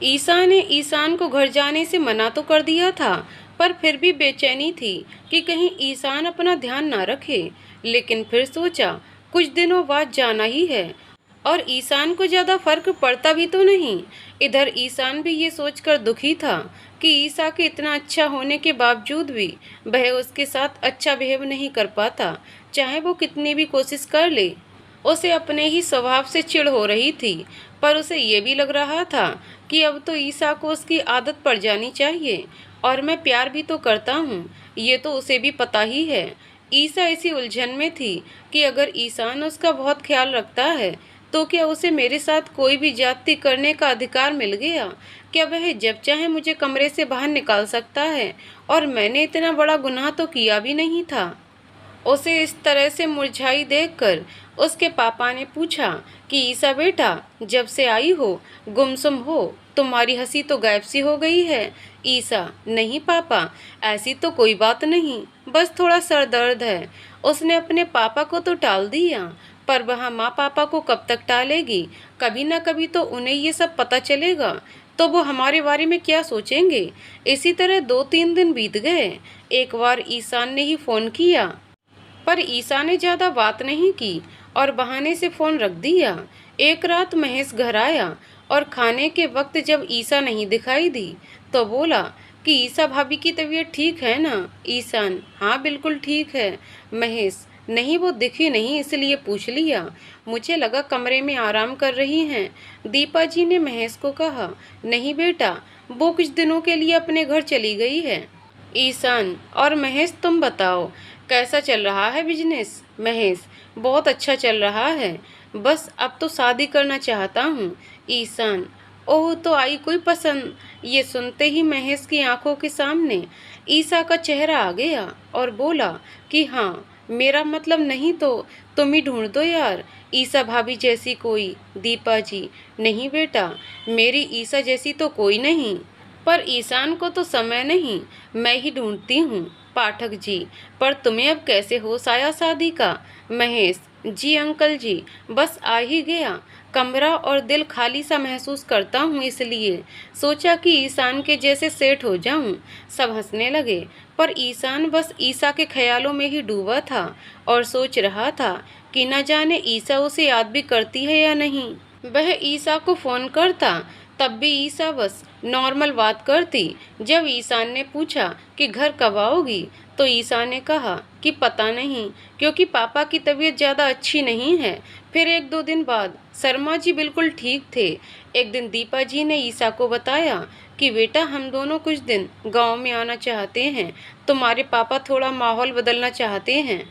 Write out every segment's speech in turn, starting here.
ईसा ने ईशान को घर जाने से मना तो कर दिया था, पर फिर भी बेचैनी थी कि कहीं ईशान अपना ध्यान ना रखे। लेकिन फिर सोचा कुछ दिनों बाद जाना ही है, और ईशान को ज़्यादा फर्क पड़ता भी तो नहीं। इधर ईशान भी ये सोचकर दुखी था कि ईसा के इतना अच्छा होने के बावजूद भी वह उसके साथ अच्छा बिहेव नहीं कर पाता, चाहे वो कितनी भी कोशिश कर ले। उसे अपने ही स्वभाव से चिढ़ हो रही थी, पर उसे ये भी लग रहा था कि अब तो ईसा को उसकी आदत पड़ जानी चाहिए, और मैं प्यार भी तो करता हूँ, ये तो उसे भी पता ही है। ईसा इसी उलझन में थी कि अगर ईशान उसका बहुत ख्याल रखता है तो क्या उसे मेरे साथ कोई भी ज्यादती करने का अधिकार मिल गया? क्या वह जब चाहे मुझे कमरे से बाहर निकाल सकता है? और मैंने इतना बड़ा गुनाह तो किया भी नहीं था। उसे इस तरह से मुरझाई देखकर उसके पापा ने पूछा कि ईसा बेटा, जब से आई हो गुमसुम हो, तुम्हारी हंसी तो गायब सी हो गई है। ईसा, नहीं पापा, ऐसी तो कोई बात नहीं, बस थोड़ा सर दर्द है। उसने अपने पापा को तो टाल दिया, पर वह माँ पापा को कब तक टालेगी? कभी ना कभी तो उन्हें ये सब पता चलेगा, तो वो हमारे बारे में क्या सोचेंगे? इसी तरह 2-3 दिन बीत गए। एक बार ईशान ने ही फ़ोन किया, पर ईसा ने ज़्यादा बात नहीं की और बहाने से फ़ोन रख दिया। एक रात महेश घर आया और खाने के वक्त जब ईसा नहीं दिखाई दी तो बोला कि ईसा भाभी की तबीयत ठीक है ना? ईशान, हाँ बिल्कुल ठीक है। महेश, नहीं वो दिखी नहीं इसलिए पूछ लिया, मुझे लगा कमरे में आराम कर रही हैं। दीपा जी ने महेश को कहा, नहीं बेटा, वो कुछ दिनों के लिए अपने घर चली गई है। ईशान और महेश, तुम बताओ कैसा चल रहा है बिजनेस? महेश, बहुत अच्छा चल रहा है, बस अब तो शादी करना चाहता हूँ। ईशान, ओह तो आई कोई पसंद? ये सुनते ही महेश की आंखों के सामने ईसा का चेहरा आ गया और बोला कि हाँ, मेरा मतलब नहीं तो तुम ही ढूंढ दो यार, ईसा भाभी जैसी कोई। दीपा जी, नहीं बेटा, मेरी ईसा जैसी तो कोई नहीं, पर ईशान को तो समय नहीं, मैं ही ढूंढती हूँ। पाठक जी, पर तुम्हें अब कैसे होश आया शादी का? महेश, जी अंकल जी, बस आ ही गया, कमरा और दिल खाली सा महसूस करता हूँ, इसलिए सोचा कि ईशान के जैसे सेट हो जाऊँ। सब हंसने लगे, पर ईशान बस ईसा के ख्यालों में ही डूबा था और सोच रहा था कि न जाने ईसा उसे याद भी करती है या नहीं। वह ईसा को फ़ोन करता तब भी ईसा बस नॉर्मल बात करती। जब ईशान ने पूछा कि घर कब आओगी तो ईसा ने कहा कि पता नहीं, क्योंकि पापा की तबीयत ज़्यादा अच्छी नहीं है। फिर 1-2 दिन बाद शर्मा जी बिल्कुल ठीक थे। एक दिन दीपा जी ने ईसा को बताया कि बेटा, हम दोनों कुछ दिन गांव में आना चाहते हैं, तुम्हारे पापा थोड़ा माहौल बदलना चाहते हैं।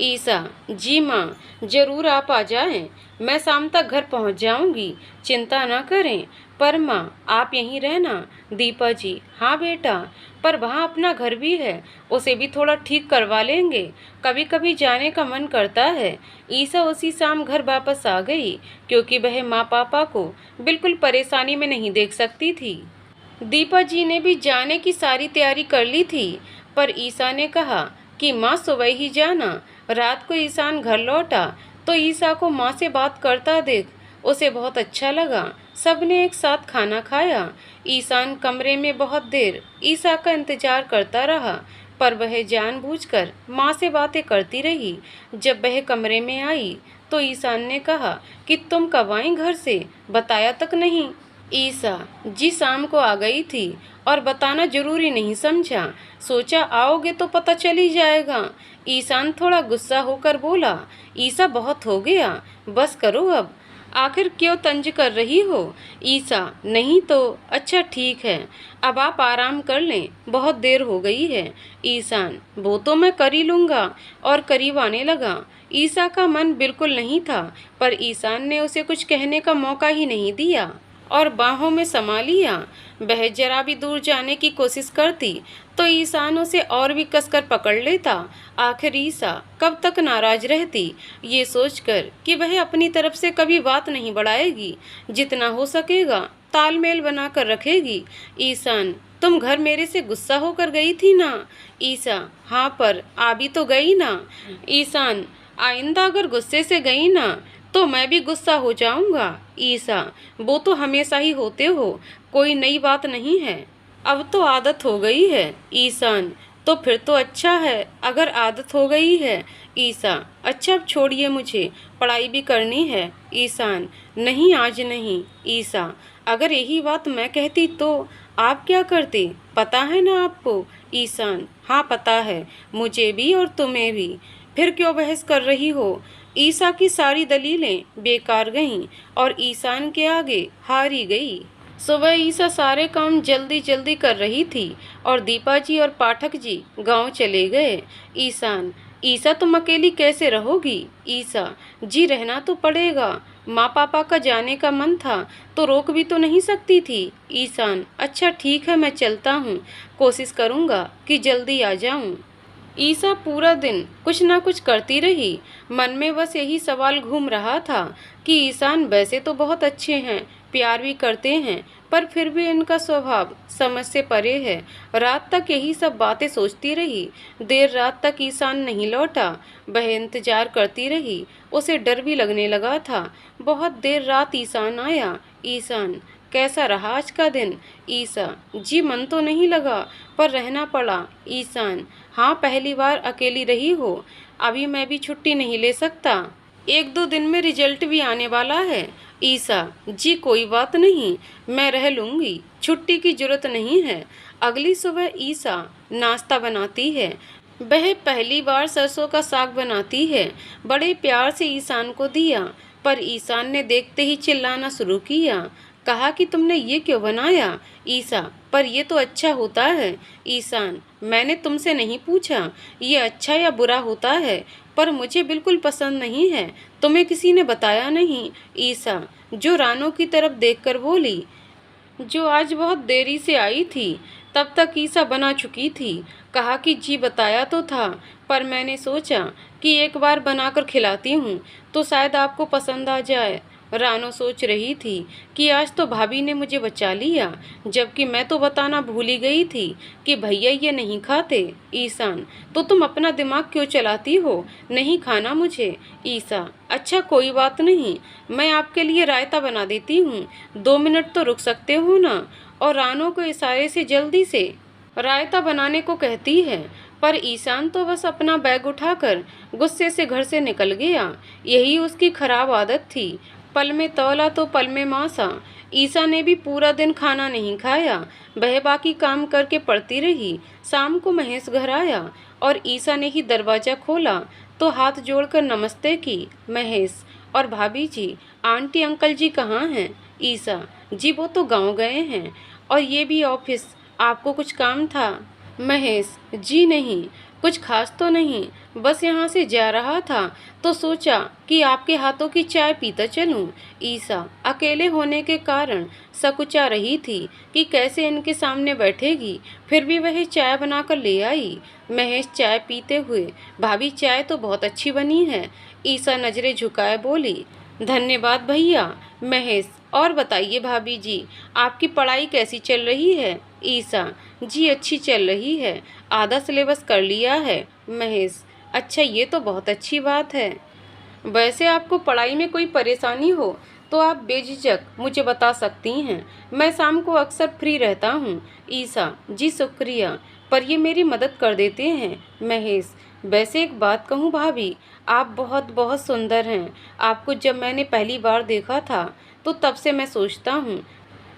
ईसा, जी माँ, ज़रूर आप आ जाएं, मैं शाम तक घर पहुँच जाऊँगी, चिंता ना करें। पर माँ, आप यहीं रहना। दीपा जी, हाँ बेटा, पर वहाँ अपना घर भी है, उसे भी थोड़ा ठीक करवा लेंगे, कभी कभी जाने का मन करता है। ईसा उसी शाम घर वापस आ गई, क्योंकि वह माँ पापा को बिल्कुल परेशानी में नहीं देख सकती थी। दीपा जी ने भी जाने की सारी तैयारी कर ली थी, पर ईसा ने कहा कि माँ सुबह ही जाना। रात को ईशान घर लौटा तो ईसा को माँ से बात करता देख उसे बहुत अच्छा लगा। सबने एक साथ खाना खाया। ईशान कमरे में बहुत देर ईसा का इंतजार करता रहा, पर वह जानबूझकर माँ से बातें करती रही। जब वह कमरे में आई तो ईशान ने कहा कि तुम कब आई घर से, बताया तक नहीं। ईसा, जी शाम को आ गई थी और बताना जरूरी नहीं समझा, सोचा आओगे तो पता चल ही जाएगा। ईशान थोड़ा गुस्सा होकर बोला, ईसा बहुत हो गया, बस करो अब, आखिर क्यों तंज कर रही हो? ईसा, नहीं तो अच्छा ठीक है, अब आप आराम कर लें, बहुत देर हो गई है। ईशान, वो तो मैं कर ही लूँगा, और करीब आने लगा। ईसा का मन बिल्कुल नहीं था, पर ईशान ने उसे कुछ कहने का मौका ही नहीं दिया और बाहों में समा लिया। वह जरा भी दूर जाने की कोशिश करती तो ईशान उसे और भी कसकर पकड़ लेता। आखिर ईसा कब तक नाराज रहती, ये सोचकर कि वह अपनी तरफ से कभी बात नहीं बढ़ाएगी, जितना हो सकेगा तालमेल बनाकर रखेगी। ईशान, तुम घर मेरे से गुस्सा होकर गई थी ना? ईसा, हाँ, पर आ भी तो गई ना। ईशान, आइंदा अगर गुस्से से गई ना तो मैं भी गुस्सा हो जाऊंगा। ईसा, वो तो हमेशा ही होते हो, कोई नई बात नहीं है। अब तो आदत हो गई है। ईशान, तो फिर तो अच्छा है अगर आदत हो गई है। ईसा, अच्छा अब छोड़िए, मुझे पढ़ाई भी करनी है। ईशान, नहीं आज नहीं। ईसा, अगर यही बात मैं कहती तो आप क्या करते, पता है ना आपको। ईशान, हाँ पता है, मुझे भी और तुम्हें भी। फिर क्यों बहस कर रही हो। ईसा की सारी दलीलें बेकार गईं और ईशान के आगे हारी गई। सुबह ईसा सारे काम जल्दी जल्दी कर रही थी और दीपा जी और पाठक जी गांव चले गए। ईशान, ईसा तुम अकेली कैसे रहोगी। ईसा, जी रहना तो पड़ेगा, माँ पापा का जाने का मन था तो रोक भी तो नहीं सकती थी। ईशान, अच्छा ठीक है, मैं चलता हूँ, कोशिश करूँगा कि जल्दी आ जाऊँ। ईसा पूरा दिन कुछ ना कुछ करती रही। मन में बस यही सवाल घूम रहा था कि ईशान वैसे तो बहुत अच्छे हैं, प्यार भी करते हैं, पर फिर भी इनका स्वभाव समझ से परे है। रात तक यही सब बातें सोचती रही। देर रात तक ईशान नहीं लौटा। वह इंतजार करती रही, उसे डर भी लगने लगा था। बहुत देर रात ईशान आया। ईशान, कैसा रहा आज का दिन। ईसा, जी मन तो नहीं लगा पर रहना पड़ा। ईशान, हाँ पहली बार अकेली रही हो, अभी मैं भी छुट्टी नहीं ले सकता, एक दो दिन में रिजल्ट भी आने वाला है। ईसा, जी कोई बात नहीं, मैं रह लूँगी, छुट्टी की जरूरत नहीं है। अगली सुबह ईसा नाश्ता बनाती है। वह पहली बार सरसों का साग बनाती है। बड़े प्यार से ईशान को दिया, पर ईशान ने देखते ही चिल्लाना शुरू किया। कहा कि तुमने ये क्यों बनाया। ईसा, पर ये तो अच्छा होता है। ईशान, मैंने तुमसे नहीं पूछा ये अच्छा या बुरा होता है, पर मुझे बिल्कुल पसंद नहीं है, तुम्हें किसी ने बताया नहीं। ईसा, जो रानू की तरफ देखकर बोली, जो आज बहुत देरी से आई थी। तब तक ईसा बना चुकी थी। कहा कि जी बताया तो था, पर मैंने सोचा कि एक बार बनाकर खिलाती हूँ तो शायद आपको पसंद आ जाए। रानो सोच रही थी कि आज तो भाभी ने मुझे बचा लिया, जबकि मैं तो बताना भूल ही गई थी कि भैया ये नहीं खाते। ईशान, तो तुम अपना दिमाग क्यों चलाती हो, नहीं खाना मुझे। ईसा, अच्छा कोई बात नहीं, मैं आपके लिए रायता बना देती हूँ, 2 मिनट तो रुक सकते हो ना। और रानो को इशारे से जल्दी से रायता बनाने को कहती है, पर ईशान तो बस अपना बैग उठाकर गुस्से से घर से निकल गया। यही उसकी खराब आदत थी, पल में तौला तो पल में मासा। ईसा ने भी पूरा दिन खाना नहीं खाया, वह बाकी काम करके पड़ती रही। शाम को महेश घर आया और ईसा ने ही दरवाज़ा खोला तो हाथ जोड़कर नमस्ते की। महेश, और भाभी जी, आंटी अंकल जी कहाँ हैं। ईसा, जी वो तो गांव गए हैं, और ये भी ऑफिस, आपको कुछ काम था। महेश, जी नहीं, कुछ खास तो नहीं, बस यहाँ से जा रहा था तो सोचा कि आपके हाथों की चाय पीता चलूं। ईसा अकेले होने के कारण सकुचा रही थी कि कैसे इनके सामने बैठेगी, फिर भी वह चाय बनाकर ले आई। महेश चाय पीते हुए, भाभी चाय तो बहुत अच्छी बनी है। ईसा नजरें झुकाए बोली, धन्यवाद भैया। महेश, और बताइए भाभी जी, आपकी पढ़ाई कैसी चल रही है। ईसा, जी अच्छी चल रही है, आधा सिलेबस कर लिया है। महेश, अच्छा ये तो बहुत अच्छी बात है। वैसे आपको पढ़ाई में कोई परेशानी हो तो आप बेझिझक मुझे बता सकती हैं, मैं शाम को अक्सर फ्री रहता हूँ। ईसा, जी शुक्रिया, पर ये मेरी मदद कर देते हैं। महेश, वैसे एक बात कहूँ भाभी, आप बहुत बहुत सुंदर हैं। आपको जब मैंने पहली बार देखा था तो तब से मैं सोचता हूँ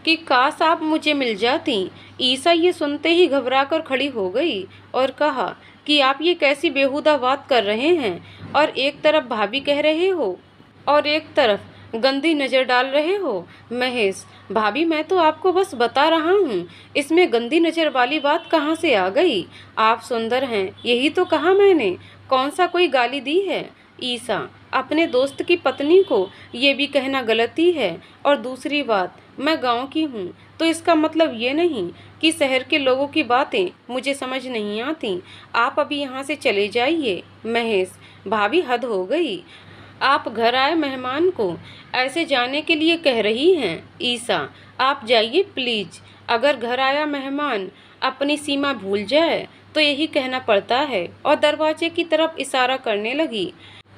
कि काश आप मुझे मिल जाती। ईसा ये सुनते ही घबरा कर खड़ी हो गई और कहा कि आप ये कैसी बेहुदा बात कर रहे हैं, और एक तरफ भाभी कह रहे हो और एक तरफ गंदी नज़र डाल रहे हो। महेश, भाभी मैं तो आपको बस बता रहा हूँ, इसमें गंदी नज़र वाली बात कहाँ से आ गई। आप सुंदर हैं यही तो कहा मैंने, कौन सा कोई गाली दी है। ईसा, अपने दोस्त की पत्नी को ये भी कहना गलती है, और दूसरी बात, मैं गांव की हूँ तो इसका मतलब ये नहीं कि शहर के लोगों की बातें मुझे समझ नहीं आती। आप अभी यहाँ से चले जाइए। महेश, भाभी हद हो गई, आप घर आए मेहमान को ऐसे जाने के लिए कह रही हैं। ईसा, आप जाइए प्लीज, अगर घर आया मेहमान अपनी सीमा भूल जाए तो यही कहना पड़ता है, और दरवाजे की तरफ इशारा करने लगी।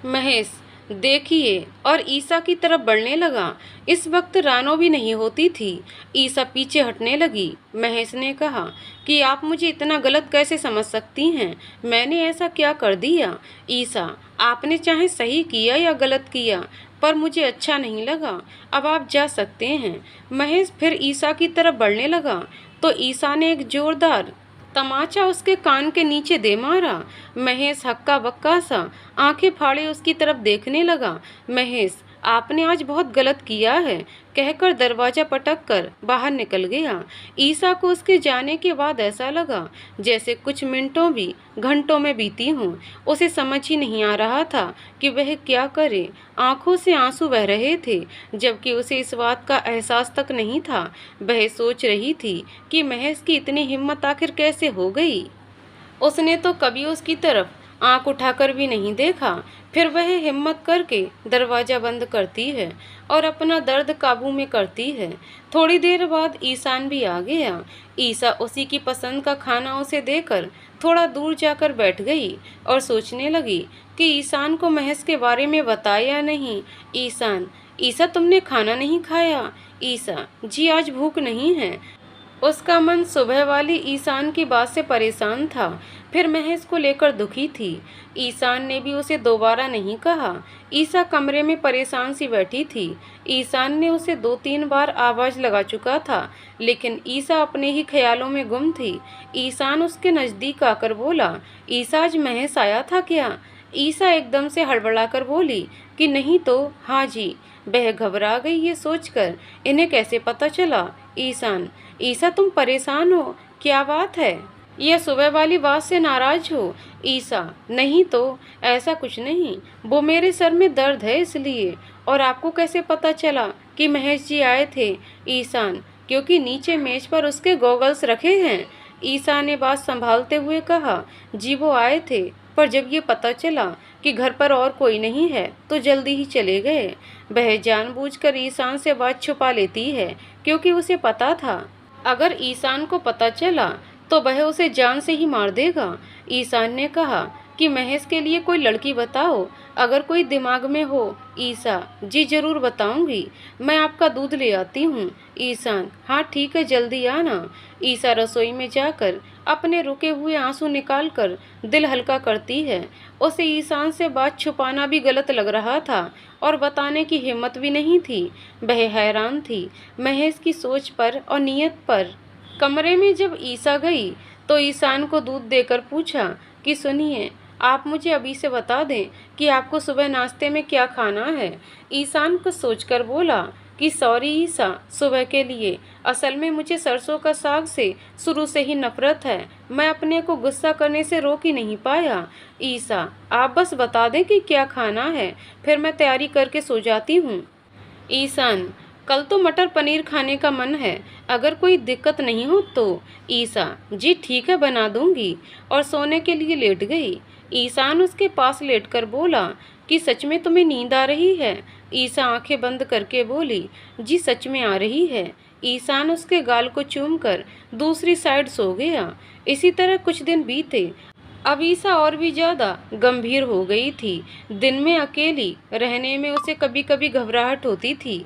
महेश, देखिए, और ईसा की तरफ बढ़ने लगा। इस वक्त रानो भी नहीं होती थी। ईसा पीछे हटने लगी। महेश ने कहा कि आप मुझे इतना गलत कैसे समझ सकती हैं? मैंने ऐसा क्या कर दिया? ईसा, आपने चाहे सही किया या गलत किया, पर मुझे अच्छा नहीं लगा। अब आप जा सकते हैं। महेश फिर ईसा की तरफ बढ़ने लगा तो ईसा ने एक जोरदार तमाचा उसके कान के नीचे दे मारा। महेश हक्का बक्का सा आंखें फाड़े उसकी तरफ देखने लगा। महेश, आपने आज बहुत गलत किया है, कहकर दरवाजा पटक कर बाहर निकल गया। ईसा को उसके जाने के बाद ऐसा लगा जैसे कुछ मिनटों भी घंटों में बीती हों। उसे समझ ही नहीं आ रहा था कि वह क्या करे। आंखों से आंसू बह रहे थे, जबकि उसे इस बात का एहसास तक नहीं था। वह सोच रही थी कि महेश की इतनी हिम्मत आखिर कैसे हो गई। उसने तो कभी उसकी तरफ आंख उठाकर भी नहीं देखा। फिर वह हिम्मत करके दरवाज़ा बंद करती है और अपना दर्द काबू में करती है। थोड़ी देर बाद ईशान भी आ गया। ईसा उसी की पसंद का खाना उसे देकर थोड़ा दूर जाकर बैठ गई और सोचने लगी कि ईशान को महेश के बारे में बताया या नहीं। ईशान, ईसा तुमने खाना नहीं खाया? ईसा, जी आज भूख नहीं है। उसका मन सुबह वाली ईशान की बात से परेशान था, फिर महेश को लेकर दुखी थी। ईशान ने भी उसे दोबारा नहीं कहा। ईसा कमरे में परेशान सी बैठी थी। ईशान ने उसे 2-3 बार आवाज़ लगा चुका था, लेकिन ईसा अपने ही ख्यालों में गुम थी। ईशान उसके नज़दीक आकर बोला, ईसा आज महेश आया था क्या? ईसा एकदम से हड़बड़ाकर बोली कि नहीं तो हाँ जी। वह घबरा गई ये सोचकर इन्हें कैसे पता चला। ईशान, ईसा तुम परेशान हो, क्या बात है? यह सुबह वाली बात से नाराज हो? ईसा, नहीं तो ऐसा कुछ नहीं, वो मेरे सर में दर्द है इसलिए। और आपको कैसे पता चला कि महेश जी आए थे? ईशान, क्योंकि नीचे मेज पर उसके गॉगल्स रखे हैं। ईसा ने बात संभालते हुए कहा, जी वो आए थे, पर जब ये पता चला कि घर पर और कोई नहीं है तो जल्दी ही चले गए। वह जानबूझकर ईशान से बात छुपा लेती है, क्योंकि उसे पता था अगर ईशान को पता चला तो वह उसे जान से ही मार देगा। ईशान ने कहा कि महेश के लिए कोई लड़की बताओ, अगर कोई दिमाग में हो। ईसा, जी जरूर बताऊंगी, मैं आपका दूध ले आती हूँ। ईशान, हाँ ठीक है, जल्दी आना। ईसा रसोई में जाकर अपने रुके हुए आंसू निकालकर दिल हल्का करती है। उसे ईशान से बात छुपाना भी गलत लग रहा था और बताने की हिम्मत भी नहीं थी। वह हैरान थी महेश की सोच पर और नीयत पर। कमरे में जब ईसा गई तो ईशान को दूध देकर पूछा कि सुनिए, आप मुझे अभी से बता दें कि आपको सुबह नाश्ते में क्या खाना है। ईशान को सोचकर बोला कि सॉरी ईसा, सुबह के लिए असल में मुझे सरसों का साग से शुरू से ही नफरत है। मैं अपने को गुस्सा करने से रोक ही नहीं पाया। ईसा, आप बस बता दें कि क्या खाना है, फिर मैं तैयारी करके सो जाती हूँ। ईशान, कल तो मटर पनीर खाने का मन है, अगर कोई दिक्कत नहीं हो तो। ईसा, जी ठीक है, बना दूंगी। और सोने के लिए लेट गई। ईशान उसके पास लेटकर बोला कि सच में तुम्हें नींद आ रही है? ईसा आंखें बंद करके बोली, जी सच में आ रही है। ईशान उसके गाल को चूमकर दूसरी साइड सो गया। इसी तरह कुछ दिन बीते। अब ईसा और भी ज़्यादा गंभीर हो गई थी। दिन में अकेली रहने में उसे कभी कभी घबराहट होती थी।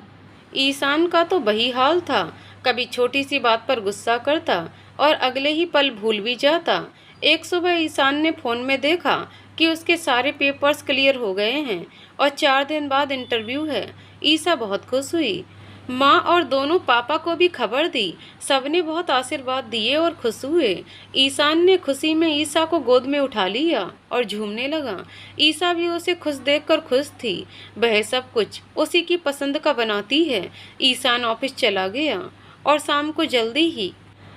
ईशान का तो वही हाल था, कभी छोटी सी बात पर गुस्सा करता और अगले ही पल भूल भी जाता। एक सुबह ईशान ने फ़ोन में देखा कि उसके सारे पेपर्स क्लियर हो गए हैं और 4 दिन बाद इंटरव्यू है। ईसा बहुत खुश हुई। माँ और दोनों पापा को भी खबर दी। सबने बहुत आशीर्वाद दिए और खुश हुए। ईशान ने खुशी में ईसा को गोद में उठा लिया और झूमने लगा। ईसा भी उसे खुश देखकर खुश थी। वह सब कुछ उसी की पसंद का बनाती है। ईशान ऑफिस चला गया और शाम को जल्दी ही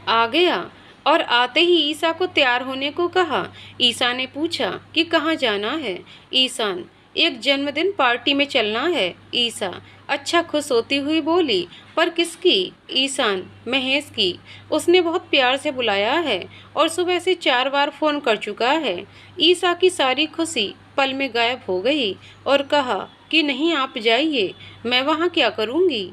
आ गया और आते ही ईसा को तैयार होने को कहा। ईसा ने पूछा कि कहाँ जाना है। ईशान, एक जन्मदिन पार्टी में चलना है। ईसा अच्छा खुश होती हुई बोली, पर किसकी? ईशान, महेश की। उसने बहुत प्यार से बुलाया है और सुबह से 4 बार फ़ोन कर चुका है। ईसा की सारी खुशी पल में गायब हो गई और कहा कि नहीं, आप जाइए, मैं वहाँ क्या करूँगी?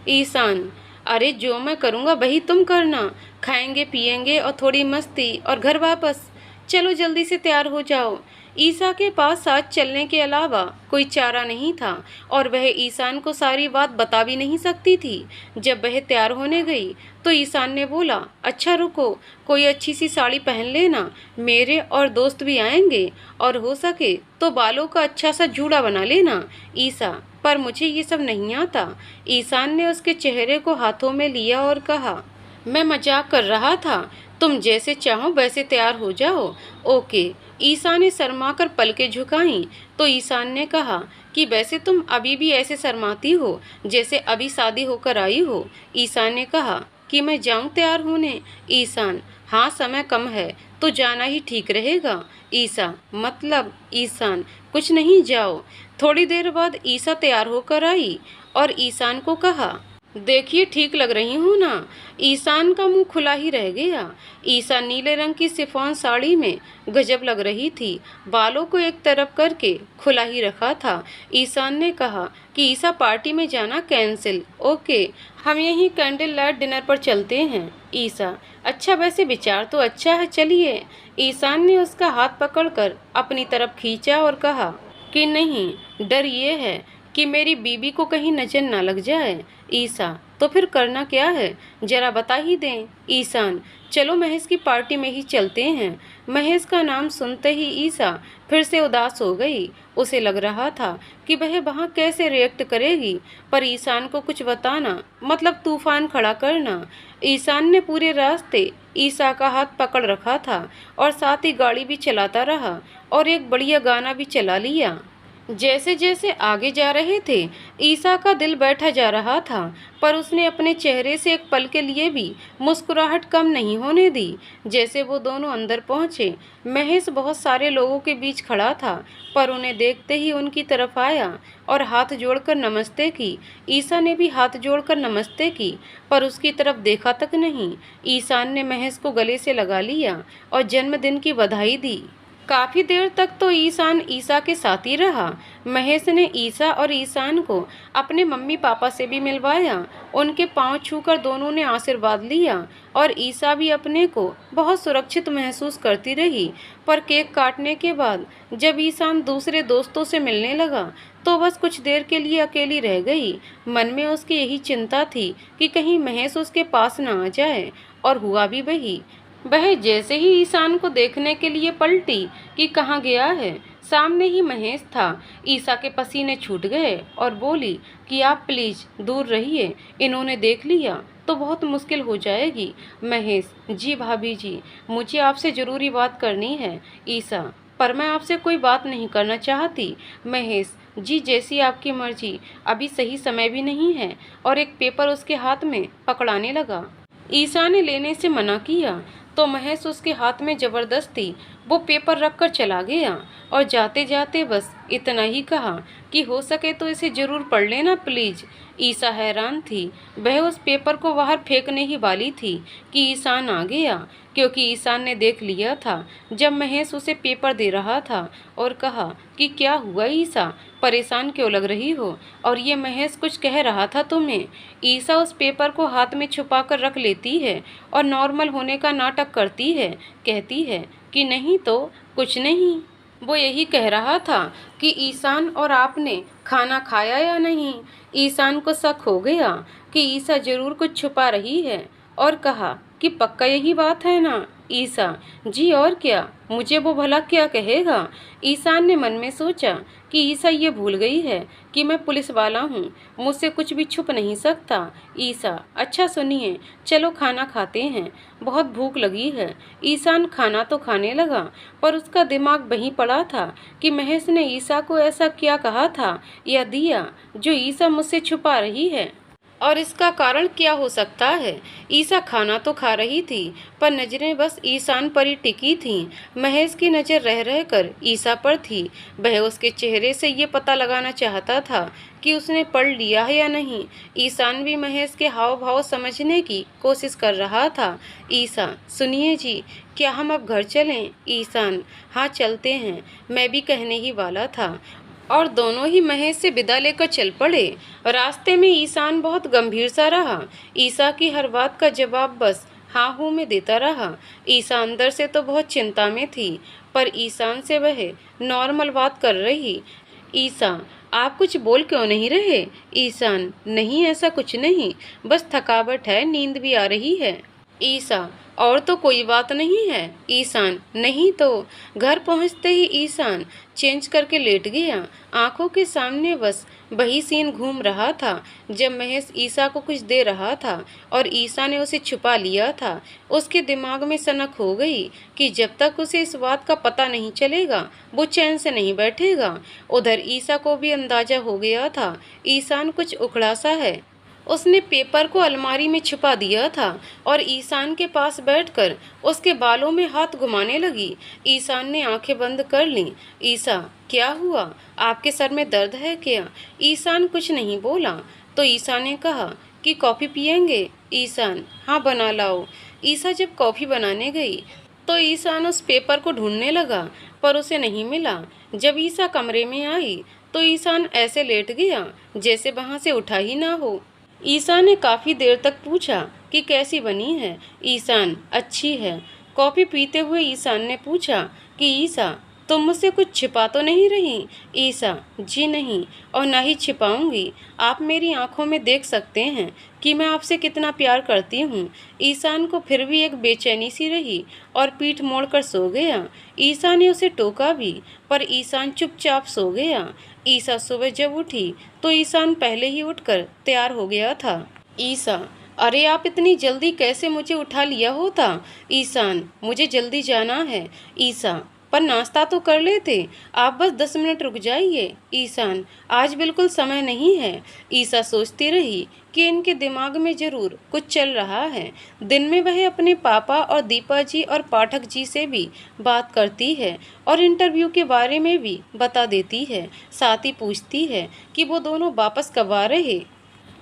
ईशान, अरे जो मैं करूँगा वही तुम करना, खाएंगे पिएंगे और थोड़ी मस्ती और घर वापस। चलो जल्दी से तैयार हो जाओ। ईसा के पास साथ चलने के अलावा कोई चारा नहीं था और वह ईसान को सारी बात बता भी नहीं सकती थी। जब वह तैयार होने गई तो ईसान ने बोला, अच्छा रुको, कोई अच्छी सी साड़ी पहन लेना, मेरे और दोस्त भी आएंगे और हो सके तो बालों का अच्छा सा जूड़ा बना लेना। ईसा, पर मुझे ये सब नहीं आता। ईसान ने उसके चेहरे को हाथों में लिया और कहा, मैं मजाक कर रहा था, तुम जैसे चाहो वैसे तैयार हो जाओ। ओके। ईसा ने शर्मा कर पलकें झुकाईं तो ईसान ने कहा कि वैसे तुम अभी भी ऐसे शर्माती हो जैसे अभी शादी होकर आई हो। ईसान ने कहा कि मैं जाऊं तैयार होने। ईसान, हाँ समय कम है तो जाना ही ठीक रहेगा। ईसा, मतलब? ईसान, कुछ नहीं, जाओ। थोड़ी देर बाद ईसा तैयार होकर आई और ईसान को कहा, देखिए ठीक लग रही हूँ ना। ईसान का मुंह खुला ही रह गया। ईसा नीले रंग की शिफॉन साड़ी में गजब लग रही थी, बालों को एक तरफ करके खुला ही रखा था। ईसान ने कहा कि ईसा पार्टी में जाना कैंसिल। ओके, हम यहीं कैंडल लाइट डिनर पर चलते हैं। ईसा, अच्छा वैसे विचार तो अच्छा है, चलिए। ईसान ने उसका हाथ पकड़कर अपनी तरफ खींचा और कहा कि नहीं, डर ये है कि मेरी बीबी को कहीं नजर ना लग जाए। ईसा, तो फिर करना क्या है, जरा बता ही दें। ईसान, चलो महेश की पार्टी में ही चलते हैं। महेश का नाम सुनते ही ईसा फिर से उदास हो गई। उसे लग रहा था कि वह वहाँ कैसे रिएक्ट करेगी, पर ईसान को कुछ बताना मतलब तूफान खड़ा करना। ईसान ने पूरे रास्ते ईसा का हाथ पकड़ रखा था और साथ ही गाड़ी भी चलाता रहा और एक बढ़िया गाना भी चला लिया। जैसे जैसे आगे जा रहे थे ईसा का दिल बैठा जा रहा था, पर उसने अपने चेहरे से एक पल के लिए भी मुस्कुराहट कम नहीं होने दी। जैसे वो दोनों अंदर पहुंचे, महेश बहुत सारे लोगों के बीच खड़ा था, पर उन्हें देखते ही उनकी तरफ आया और हाथ जोड़कर नमस्ते की। ईसा ने भी हाथ जोड़कर नमस्ते की, पर उसकी तरफ देखा तक नहीं। ईसान ने महेश को गले से लगा लिया और जन्मदिन की बधाई दी। काफ़ी देर तक तो ईसान ईसा के साथ ही रहा। महेश ने ईसा और ईसान को अपने मम्मी पापा से भी मिलवाया। उनके पांव छूकर दोनों ने आशीर्वाद लिया और ईसा भी अपने को बहुत सुरक्षित महसूस करती रही। पर केक काटने के बाद जब ईसान दूसरे दोस्तों से मिलने लगा तो बस कुछ देर के लिए अकेली रह गई। मन में उसकी यही चिंता थी कि कहीं महेश उसके पास न आ जाए, और हुआ भी वही। वह जैसे ही ईसान को देखने के लिए पलटी कि कहाँ गया है, सामने ही महेश था। ईसा के पसीने छूट गए और बोली कि आप प्लीज़ दूर रहिए, इन्होंने देख लिया तो बहुत मुश्किल हो जाएगी। महेश, जी भाभी जी, मुझे आपसे ज़रूरी बात करनी है। ईसा, पर मैं आपसे कोई बात नहीं करना चाहती। महेश, जी जैसी आपकी मर्जी, अभी सही समय भी नहीं है। और एक पेपर उसके हाथ में पकड़ाने लगा। ईसा ने लेने से मना किया तो महेश उसके हाथ में जबरदस्ती वो पेपर रखकर चला गया और जाते जाते बस इतना ही कहा कि हो सके तो इसे जरूर पढ़ लेना प्लीज। ईसा हैरान थी। वह उस पेपर को बाहर फेंकने ही वाली थी कि ईसान आ गया, क्योंकि ईसान ने देख लिया था जब महेश उसे पेपर दे रहा था और कहा कि क्या हुआ ईसा, परेशान क्यों लग रही हो, और ये महेश कुछ कह रहा था तुम्हें। ईसा उस पेपर को हाथ में छुपा कर रख लेती है और नॉर्मल होने का नाटक करती है, कहती है कि नहीं तो कुछ नहीं। वो यही कह रहा था कि ईसान और आपने खाना खाया या नहीं। ईसान को शक हो गया कि ईसा जरूर कुछ छुपा रही है और कहा कि पक्का यही बात है ना। ईसा, जी और क्या, मुझे वो भला क्या कहेगा। ईसान ने मन में सोचा कि ईसा ये भूल गई है कि मैं पुलिस वाला हूँ, मुझसे कुछ भी छुप नहीं सकता। ईसा, अच्छा सुनिए, चलो खाना खाते हैं, बहुत भूख लगी है। ईसान खाना तो खाने लगा, पर उसका दिमाग वहीं पड़ा था कि महेश ने ईसा को ऐसा क्या कहा था या दिया जो ईसा मुझसे छुपा रही है, और इसका कारण क्या हो सकता है। ईसा खाना तो खा रही थी, पर नज़रें बस ईसान पर ही टिकी थीं। महेश की नज़र रह रहकर ईसा पर थी। वह उसके चेहरे से ये पता लगाना चाहता था कि उसने पढ़ लिया है या नहीं। ईसान भी महेश के हाव भाव समझने की कोशिश कर रहा था। ईसा, सुनिए जी, क्या हम अब घर चलें। ईसान, हाँ चलते हैं, मैं भी कहने ही वाला था। और दोनों ही महेश से विदा लेकर चल पड़े। रास्ते में ईसान बहुत गंभीर सा रहा। ईसा की हर बात का जवाब बस हाँ हूँ में देता रहा। ईसा अंदर से तो बहुत चिंता में थी, पर ईशान से वह नॉर्मल बात कर रही। ईसा, आप कुछ बोल क्यों नहीं रहे? ईशान, नहीं ऐसा कुछ नहीं, बस थकावट है, नींद भी आ रही है। ईसा, और तो कोई बात नहीं है? ईशान, नहीं तो। घर पहुंचते ही ईशान चेंज करके लेट गया। आंखों के सामने बस वही सीन घूम रहा था जब महेश ईसा को कुछ दे रहा था और ईसा ने उसे छुपा लिया था। उसके दिमाग में सनक हो गई कि जब तक उसे इस बात का पता नहीं चलेगा वो चैन से नहीं बैठेगा। उधर ईसा को भी अंदाजा हो गया था ईशान कुछ उखड़ा सा है। उसने पेपर को अलमारी में छुपा दिया था और ईशान के पास बैठकर उसके बालों में हाथ घुमाने लगी। ईशान ने आंखें बंद कर लीं। ईसा, क्या हुआ? आपके सर में दर्द है क्या? ईशान कुछ नहीं बोला तो ईसा ने कहा कि कॉफ़ी पिएंगे? ईशान, हाँ बना लाओ। ईसा जब कॉफ़ी बनाने गई तो ईशान उस पेपर को ढूंढने लगा पर उसे नहीं मिला। जब ईसा कमरे में आई तो ईशान ऐसे लेट गया जैसे वहाँ से उठा ही ना हो। ईसा ने काफ़ी देर तक पूछा कि कैसी बनी है? ईशान, अच्छी है। कॉफ़ी पीते हुए ईशान ने पूछा कि ईसा, तुम मुझसे कुछ छिपा तो नहीं रही? ईसा, जी नहीं, और ना ही छिपाऊंगी। आप मेरी आंखों में देख सकते हैं कि मैं आपसे कितना प्यार करती हूँ। ईशान को फिर भी एक बेचैनी सी रही और पीठ मोड़कर सो गया। ईसा ने उसे टोका भी पर ईशान चुपचाप सो गया। ईसा सुबह जब उठी तो ईशान पहले ही उठकर तैयार हो गया था। ईसा, अरे आप इतनी जल्दी कैसे मुझे उठा लिया होता? ईशान, मुझे जल्दी जाना है। ईसा, पर नाश्ता तो कर लेते, आप बस 10 मिनट रुक जाइए। ईशान, आज बिल्कुल समय नहीं है। ईसा सोचती रही कि इनके दिमाग में जरूर कुछ चल रहा है। दिन में वह अपने पापा और दीपा जी और पाठक जी से भी बात करती है और इंटरव्यू के बारे में भी बता देती है। साथ ही पूछती है कि वो दोनों वापस कब आ रहे।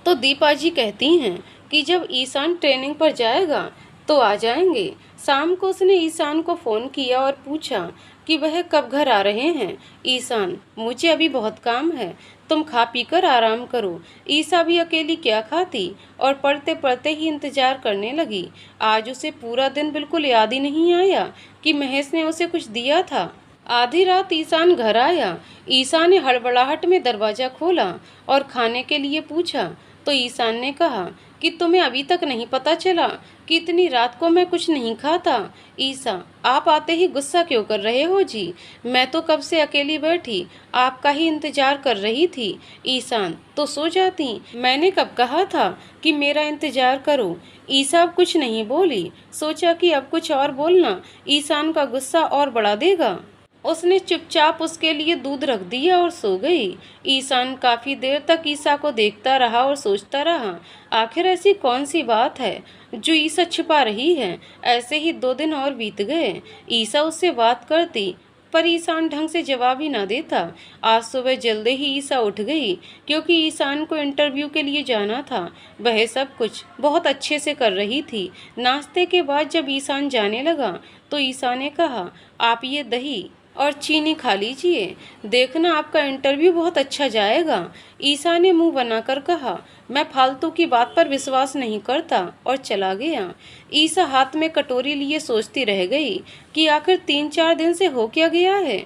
तो दीपा जी कहती हैं कि जब ईशान ट्रेनिंग पर जाएगा तो आ जाएंगे। शाम को उसने ईशान को फ़ोन किया और पूछा कि वह कब घर आ रहे हैं। ईशान, मुझे अभी बहुत काम है, तुम खा पी कर आराम करो। ईसा भी अकेली क्या खाती और पढ़ते पढ़ते ही इंतजार करने लगी। आज उसे पूरा दिन बिल्कुल याद ही नहीं आया कि महेश ने उसे कुछ दिया था। आधी रात ईशान घर आया। ईसा ने हड़बड़ाहट में दरवाज़ा खोला और खाने के लिए पूछा तो ईशान ने कहा कि तुम्हें अभी तक नहीं पता चला कि इतनी रात को मैं कुछ नहीं खाता? ईसा, आप आते ही गुस्सा क्यों कर रहे हो जी? मैं तो कब से अकेली बैठी आपका ही इंतजार कर रही थी। ईशान, तो सो जाती, मैंने कब कहा था कि मेरा इंतजार करो? ईसा अब कुछ नहीं बोली। सोचा कि अब कुछ और बोलना ईशान का गुस्सा और बढ़ा देगा। उसने चुपचाप उसके लिए दूध रख दिया और सो गई। ईशान काफ़ी देर तक ईसा को देखता रहा और सोचता रहा, आखिर ऐसी कौन सी बात है जो ईसा छुपा रही है। ऐसे ही 2 दिन और बीत गए। ईसा उससे बात करती पर ईशान ढंग से जवाब ही ना देता। आज सुबह जल्दी ही ईसा उठ गई क्योंकि ईशान को इंटरव्यू के लिए जाना था। वह सब कुछ बहुत अच्छे से कर रही थी। नाश्ते के बाद जब ईशान जाने लगा तो ईसा ने कहा, आप ये दही और चीनी खा लीजिए, देखना आपका इंटरव्यू बहुत अच्छा जाएगा। ईसा ने मुंह बनाकर कहा, मैं फालतू की बात पर विश्वास नहीं करता और चला गया। ईसा हाथ में कटोरी लिए सोचती रह गई कि आखिर 3-4 दिन से हो क्या गया है।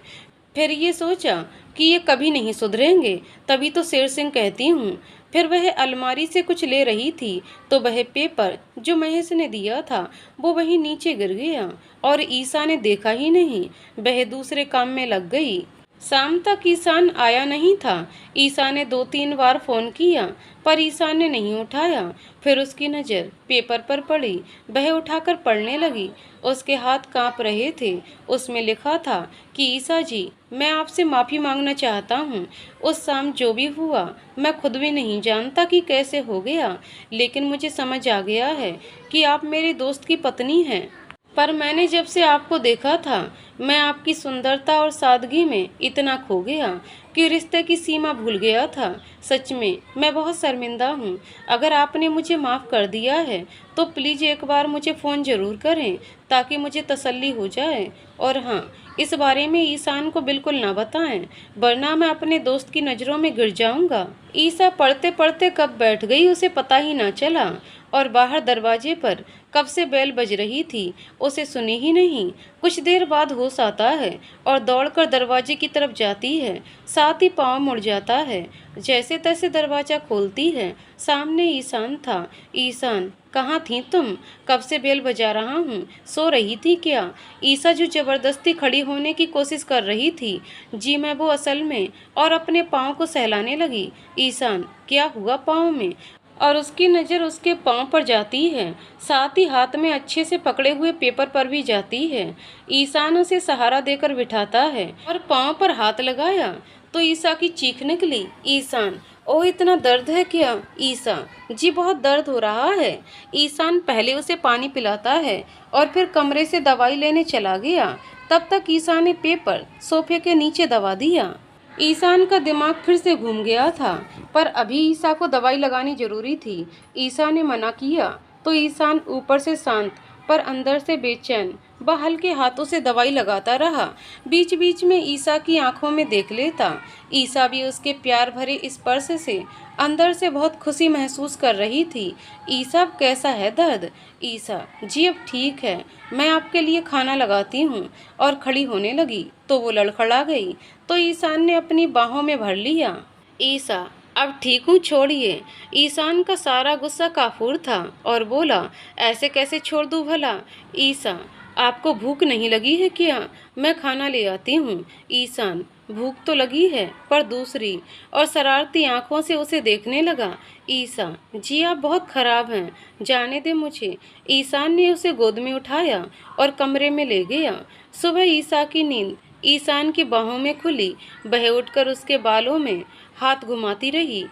फिर ये सोचा कि ये कभी नहीं सुधरेंगे, तभी तो शेर सिंह कहती हूँ। फिर वह अलमारी से कुछ ले रही थी तो वह पेपर जो महेश ने दिया था वो वहीं नीचे गिर गया और ईसा ने देखा ही नहीं। वह दूसरे काम में लग गई। शाम तक ईशान आया नहीं था। ईसा ने 2-3 बार फ़ोन किया पर ईशान ने नहीं उठाया। फिर उसकी नज़र पेपर पर पड़ी। वह उठाकर पढ़ने लगी। उसके हाथ कांप रहे थे। उसमें लिखा था कि ईसा जी, मैं आपसे माफ़ी मांगना चाहता हूँ। उस शाम जो भी हुआ मैं खुद भी नहीं जानता कि कैसे हो गया, लेकिन मुझे समझ आ गया है कि आप मेरे दोस्त की पत्नी हैं। पर मैंने जब से आपको देखा था मैं आपकी सुंदरता और सादगी में इतना खो गया कि रिश्ते की सीमा भूल गया था। सच में मैं बहुत शर्मिंदा हूँ। अगर आपने मुझे माफ़ कर दिया है तो प्लीज़ एक बार मुझे फ़ोन ज़रूर करें ताकि मुझे तसल्ली हो जाए। और हाँ, इस बारे में ईशान को बिल्कुल ना बताएं, वरना मैं अपने दोस्त की नज़रों में गिर जाऊंगा। ईसा पढ़ते पढ़ते कब बैठ गई उसे पता ही ना चला। और बाहर दरवाजे पर कब से बेल बज रही थी, उसे सुनी ही नहीं। कुछ देर बाद होश आता है और दौड़कर दरवाजे की तरफ जाती है, साथ ही पाँव मुड़ जाता है। जैसे तैसे दरवाज़ा खोलती है, सामने ईशान था। ईशान, कहाँ थी तुम? कब से बेल बजा रहा हूँ, सो रही थी क्या? ईशा जो ज़बरदस्ती खड़ी होने की कोशिश कर रही थी, जी मैं वो असल में, और अपने पाँव को सहलाने लगी। ईशान, क्या हुआ पाँव में? और उसकी नज़र उसके पाँव पर जाती है, साथ ही हाथ में अच्छे से पकड़े हुए पेपर पर भी जाती है। ईशान उसे सहारा देकर बिठाता है और पाँव पर हाथ लगाया तो ईशा की चीख निकली। ईशान, ओ इतना दर्द है क्या? ईशा, जी बहुत दर्द हो रहा है। ईशान पहले उसे पानी पिलाता है और फिर कमरे से दवाई लेने चला गया। तब तक ईशा ने पेपर सोफे के नीचे दबा दिया। ईशान का दिमाग फिर से घूम गया था, पर अभी ईशा को दवाई लगानी जरूरी थी। ईशा ने मना किया तो ईशान ऊपर से शांत पर अंदर से बेचैन व हल्के हाथों से दवाई लगाता रहा। बीच बीच में ईशा की आंखों में देख लेता। ईशा भी उसके प्यार भरे स्पर्श से अंदर से बहुत खुशी महसूस कर रही थी। ईशा, अब कैसा है दर्द? ईशा, जी अब ठीक है, मैं आपके लिए खाना लगाती हूँ। और खड़ी होने लगी तो वो लड़खड़ा गई, तो ईशान ने अपनी बाहों में भर लिया। ईशा, अब ठीक हूँ, छोड़िए। ईशान का सारा गुस्सा काफूर था और बोला, ऐसे कैसे छोड़ दूँ भला? ईशा, आपको भूख नहीं लगी है क्या? मैं खाना ले आती हूँ। ईशान, भूख तो लगी है, पर दूसरी, और शरारती आंखों से उसे देखने लगा। ईशा, जी आप बहुत खराब हैं, जाने दे मुझे। ईशान ने उसे गोद में उठाया और कमरे में ले गया। सुबह ईशा की नींद ईशान की बाहों में खुली। वह उठकर उसके बालों में हाथ घुमाती रही,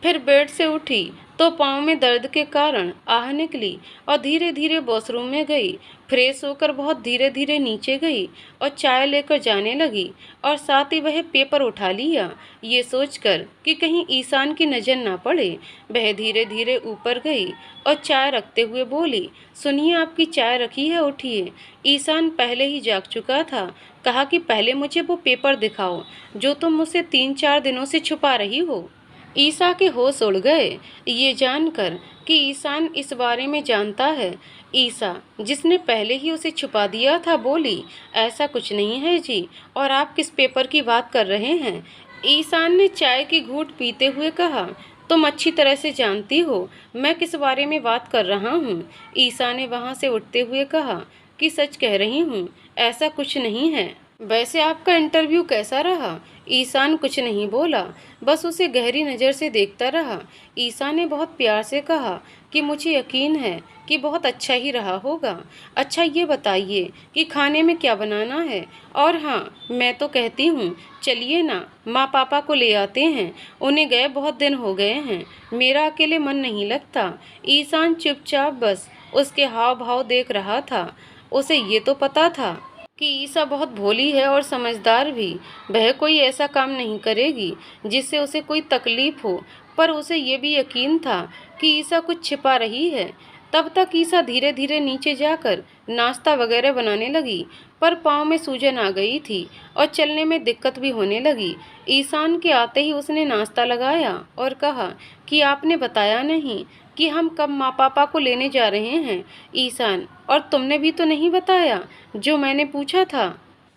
फिर बेड से उठी तो पाँव में दर्द के कारण आह निकली और धीरे धीरे वॉशरूम में गई। फ्रेश होकर बहुत धीरे धीरे नीचे गई और चाय लेकर जाने लगी, और साथ ही वह पेपर उठा लिया, ये सोचकर कि कहीं ईशान की नज़र ना पड़े। वह धीरे धीरे ऊपर गई और चाय रखते हुए बोली, सुनिए आपकी चाय रखी है, उठिए। ईशान पहले ही जाग चुका था। कहा कि पहले मुझे वो पेपर दिखाओ जो तुम मुझसे 3-4 दिनों से छुपा रही हो। ईशा के होश उड़ गए ये जानकर कि ईशान इस बारे में जानता है। ईशा, जिसने पहले ही उसे छुपा दिया था, बोली, ऐसा कुछ नहीं है जी, और आप किस पेपर की बात कर रहे हैं? ईशान ने चाय की घूंट पीते हुए कहा, तुम अच्छी तरह से जानती हो मैं किस बारे में बात कर रहा हूँ। ईशा ने वहाँ से उठते हुए कहा कि सच कह रही हूँ, ऐसा कुछ नहीं है। वैसे आपका इंटरव्यू कैसा रहा? ईशान कुछ नहीं बोला, बस उसे गहरी नज़र से देखता रहा। ईशा ने बहुत प्यार से कहा कि मुझे यकीन है कि बहुत अच्छा ही रहा होगा। अच्छा ये बताइए कि खाने में क्या बनाना है? और हाँ, मैं तो कहती हूँ चलिए ना, माँ पापा को ले आते हैं, उन्हें गए बहुत दिन हो गए हैं, मेरा अकेले मन नहीं लगता। ईशान चुपचाप बस उसके हाव भाव देख रहा था। उसे ये तो पता था कि ईशा बहुत भोली है और समझदार भी। वह कोई ऐसा काम नहीं करेगी जिससे उसे कोई तकलीफ हो, पर उसे ये भी यकीन था कि ईशा कुछ छिपा रही है। तब तक ईशा धीरे धीरे नीचे जाकर नाश्ता वगैरह बनाने लगी, पर पाँव में सूजन आ गई थी और चलने में दिक्कत भी होने लगी। ईशान के आते ही उसने नाश्ता लगाया और कहा कि आपने बताया नहीं कि हम कब माँ पापा को लेने जा रहे हैं। ईशान, और तुमने भी तो नहीं बताया जो मैंने पूछा था।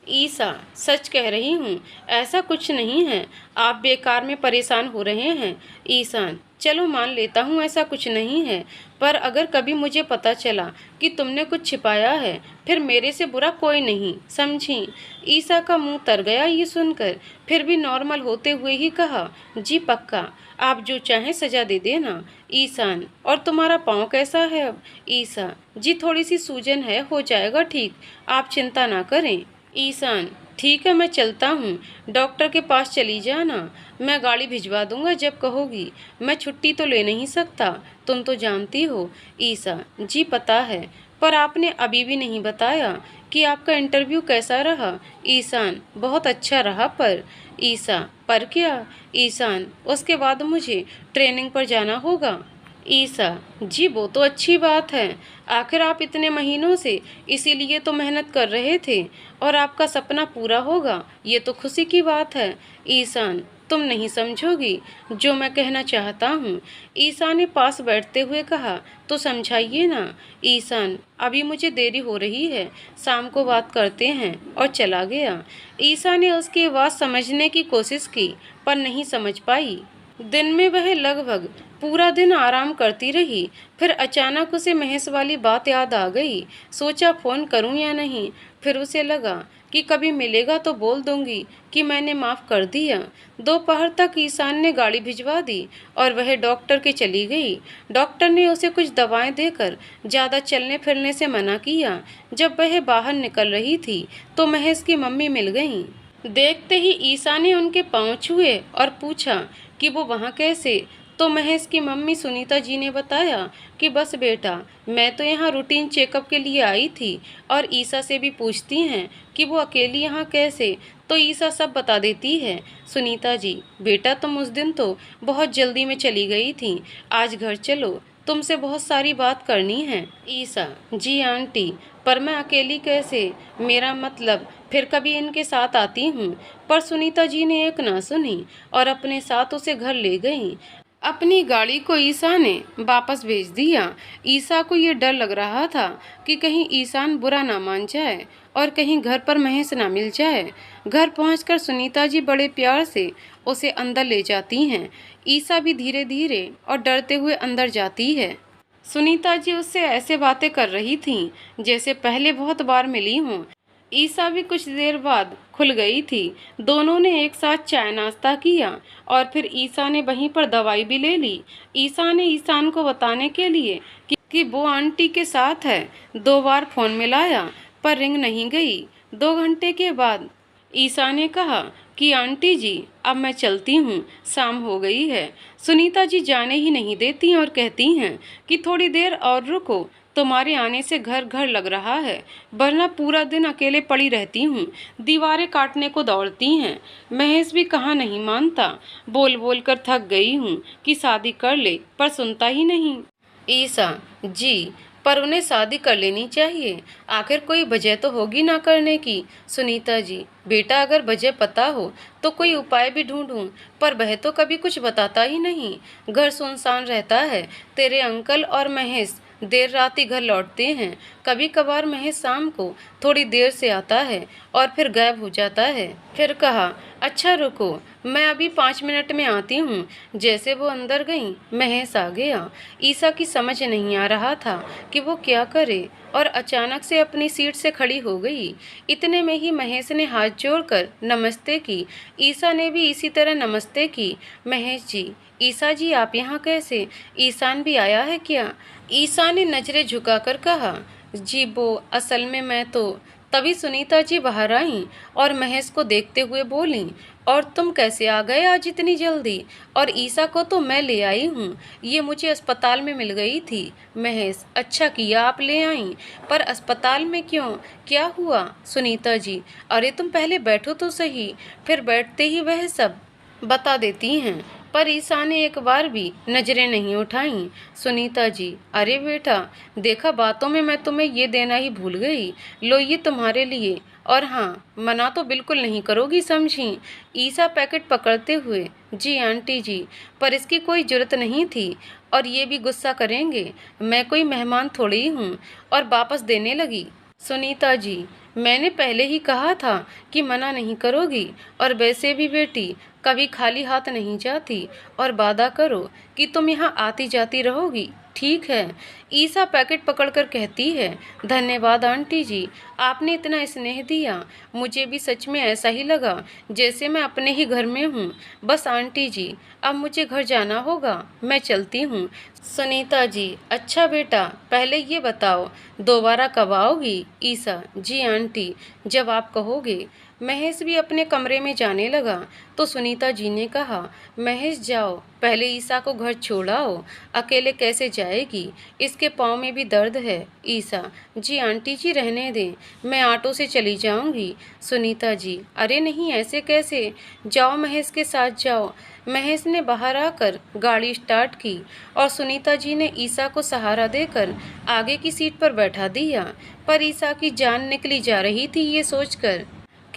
ईशा, सच कह रही हूँ, ऐसा कुछ नहीं है, आप बेकार में परेशान हो रहे हैं। ईशान, चलो मान लेता हूँ ऐसा कुछ नहीं है, पर अगर कभी मुझे पता चला कि तुमने कुछ छिपाया है, फिर मेरे से बुरा कोई नहीं, समझी? ईशा का मुंह तर गया ये सुनकर, फिर भी नॉर्मल होते हुए ही कहा, जी पक्का, आप जो चाहें सजा दे देना। ईशान, और तुम्हारा पाँव कैसा है अब? ईशा, जी थोड़ी सी सूजन है, हो जाएगा ठीक, आप चिंता ना करें। ईशान, ठीक है, मैं चलता हूँ, डॉक्टर के पास चली जाना, मैं गाड़ी भिजवा दूंगा जब कहोगी, मैं छुट्टी तो ले नहीं सकता, तुम तो जानती हो। ईशा, जी पता है, पर आपने अभी भी नहीं बताया कि आपका इंटरव्यू कैसा रहा। ईशान, बहुत अच्छा रहा, पर। ईशा, पर क्या? ईशान, उसके बाद मुझे ट्रेनिंग पर जाना होगा। ईशा, जी वो तो अच्छी बात है, आखिर आप इतने महीनों से इसीलिए तो मेहनत कर रहे थे, और आपका सपना पूरा होगा, ये तो खुशी की बात है। ईशान, तुम नहीं समझोगी जो मैं कहना चाहता हूँ। ईसा ने पास बैठते हुए कहा, तो समझाइए ना। ईसान, अभी मुझे देरी हो रही है, शाम को बात करते हैं, और चला गया। ईसा ने उसकी बात समझने की कोशिश की पर नहीं समझ पाई। दिन में वह लगभग पूरा दिन आराम करती रही। फिर अचानक उसे महेश वाली बात याद आ गई। सोचा फ़ोन करूं या नहीं। फिर उसे लगा कि कभी मिलेगा तो बोल दूंगी कि मैंने माफ़ कर दिया। दोपहर तक ईशान ने गाड़ी भिजवा दी और वह डॉक्टर के चली गई। डॉक्टर ने उसे कुछ दवाएं देकर ज़्यादा चलने फिरने से मना किया। जब वह बाहर निकल रही थी तो महेश की मम्मी मिल गईं। देखते ही ईसा ने उनके पाँव छुए और पूछा कि वो वहाँ कैसे। तो महेश की मम्मी सुनीता जी ने बताया कि बस बेटा, मैं तो यहाँ रूटीन चेकअप के लिए आई थी और ईसा से भी पूछती हैं कि वो अकेली यहाँ कैसे, तो ईसा सब बता देती है। सुनीता जी, बेटा तुम उस दिन तो बहुत जल्दी में चली गई थी, आज घर चलो, तुमसे बहुत सारी बात करनी है। ईसा, जी आंटी, पर मैं अकेली कैसे, मेरा मतलब फिर कभी इनके साथ आती हूँ। पर सुनीता जी ने एक ना सुनी और अपने साथ उसे घर ले गईं। अपनी गाड़ी को ईसा ने वापस भेज दिया। ईसा को ये डर लग रहा था कि कहीं ईशान बुरा ना मान जाए और कहीं घर पर महेश ना मिल जाए। घर पहुंचकर सुनीता जी बड़े प्यार से उसे अंदर ले जाती हैं। ईसा भी धीरे धीरे और डरते हुए अंदर जाती है। सुनीता जी उससे ऐसे बातें कर रही थीं जैसे पहले बहुत बार मिली हों। ईसा भी कुछ देर बाद खुल गई थी। दोनों ने एक साथ चाय नाश्ता किया और फिर ईसा ने वहीं पर दवाई भी ले ली। ईसा ने ईशान को बताने के लिए कि वो आंटी के साथ है 2 बार फ़ोन मिलाया पर रिंग नहीं गई। 2 घंटे के बाद ईसा ने कहा कि आंटी जी, अब मैं चलती हूँ, शाम हो गई है। सुनीता जी जाने ही नहीं देती और कहती हैं कि थोड़ी देर और रुको, तुम्हारे आने से घर घर लग रहा है, वरना पूरा दिन अकेले पड़ी रहती हूँ, दीवारें काटने को दौड़ती हैं। महेश भी कहाँ नहीं मानता, बोल बोल कर थक गई हूँ कि शादी कर ले, पर सुनता ही नहीं। ईसा जी, पर उन्हें शादी कर लेनी चाहिए, आखिर कोई वजह तो होगी ना करने की। सुनीता जी, बेटा अगर वजह पता हो तो कोई उपाय भी ढूंढूं, पर वह तो कभी कुछ बताता ही नहीं। घर सुनसान रहता है, तेरे अंकल और महेश देर रात ही घर लौटते हैं। कभी कभार महेश शाम को थोड़ी देर से आता है और फिर गायब हो जाता है। फिर कहा, अच्छा रुको, मैं अभी 5 मिनट में आती हूँ। जैसे वो अंदर गई, महेश आ गया। ईसा की समझ नहीं आ रहा था कि वो क्या करे और अचानक से अपनी सीट से खड़ी हो गई। इतने में ही महेश ने हाथ जोड़कर नमस्ते की। ईसा ने भी इसी तरह नमस्ते की। महेश जी, ईसा जी आप यहाँ कैसे, ईशान भी आया है क्या? ईसा ने नजरें झुकाकर कहा, जी वो असल में मैं तो। तभी सुनीता जी बाहर आईं और महेश को देखते हुए बोलीं, और तुम कैसे आ गए आज इतनी जल्दी? और ईसा को तो मैं ले आई हूँ, ये मुझे अस्पताल में मिल गई थी। महेश, अच्छा किया आप ले आईं, पर अस्पताल में क्यों, क्या हुआ? सुनीता जी, अरे तुम पहले बैठो तो सही, फिर बैठते ही वह सब बता देती हैं। पर ईसा ने एक बार भी नजरें नहीं उठाईं। सुनीता जी, अरे बेटा, देखा बातों में मैं तुम्हें ये देना ही भूल गई, लो ये तुम्हारे लिए, और हाँ, मना तो बिल्कुल नहीं करोगी, समझी? ईसा पैकेट पकड़ते हुए, जी आंटी जी, पर इसकी कोई जरूरत नहीं थी, और ये भी गुस्सा करेंगे, मैं कोई मेहमान थोड़ी हूँ, और वापस देने लगी। सुनीता जी, मैंने पहले ही कहा था कि मना नहीं करोगी, और वैसे भी बेटी कभी खाली हाथ नहीं जाती, और वादा करो कि तुम यहाँ आती जाती रहोगी, ठीक है? ईसा पैकेट पकड़कर कहती है, धन्यवाद आंटी जी, आपने इतना स्नेह दिया, मुझे भी सच में ऐसा ही लगा जैसे मैं अपने ही घर में हूँ। बस आंटी जी, अब मुझे घर जाना होगा, मैं चलती हूँ। सुनीता जी, अच्छा बेटा, पहले ये बताओ दोबारा कब आओगी? ईसा, जी आंटी, जब आप कहोगे। महेश भी अपने कमरे में जाने लगा तो सुनीता जी ने कहा, महेश जाओ, पहले ईसा को घर छोड़ाओ, अकेले कैसे जाएगी, इसके पाँव में भी दर्द है। ईसा, जी आंटी जी रहने दें, मैं ऑटो से चली जाऊंगी। सुनीता जी, अरे नहीं, ऐसे कैसे, जाओ महेश के साथ जाओ। महेश ने बाहर आकर गाड़ी स्टार्ट की और सुनीता जी ने ईसा को सहारा देकर आगे की सीट पर बैठा दिया। पर ईसा की जान निकली जा रही थी ये सोचकर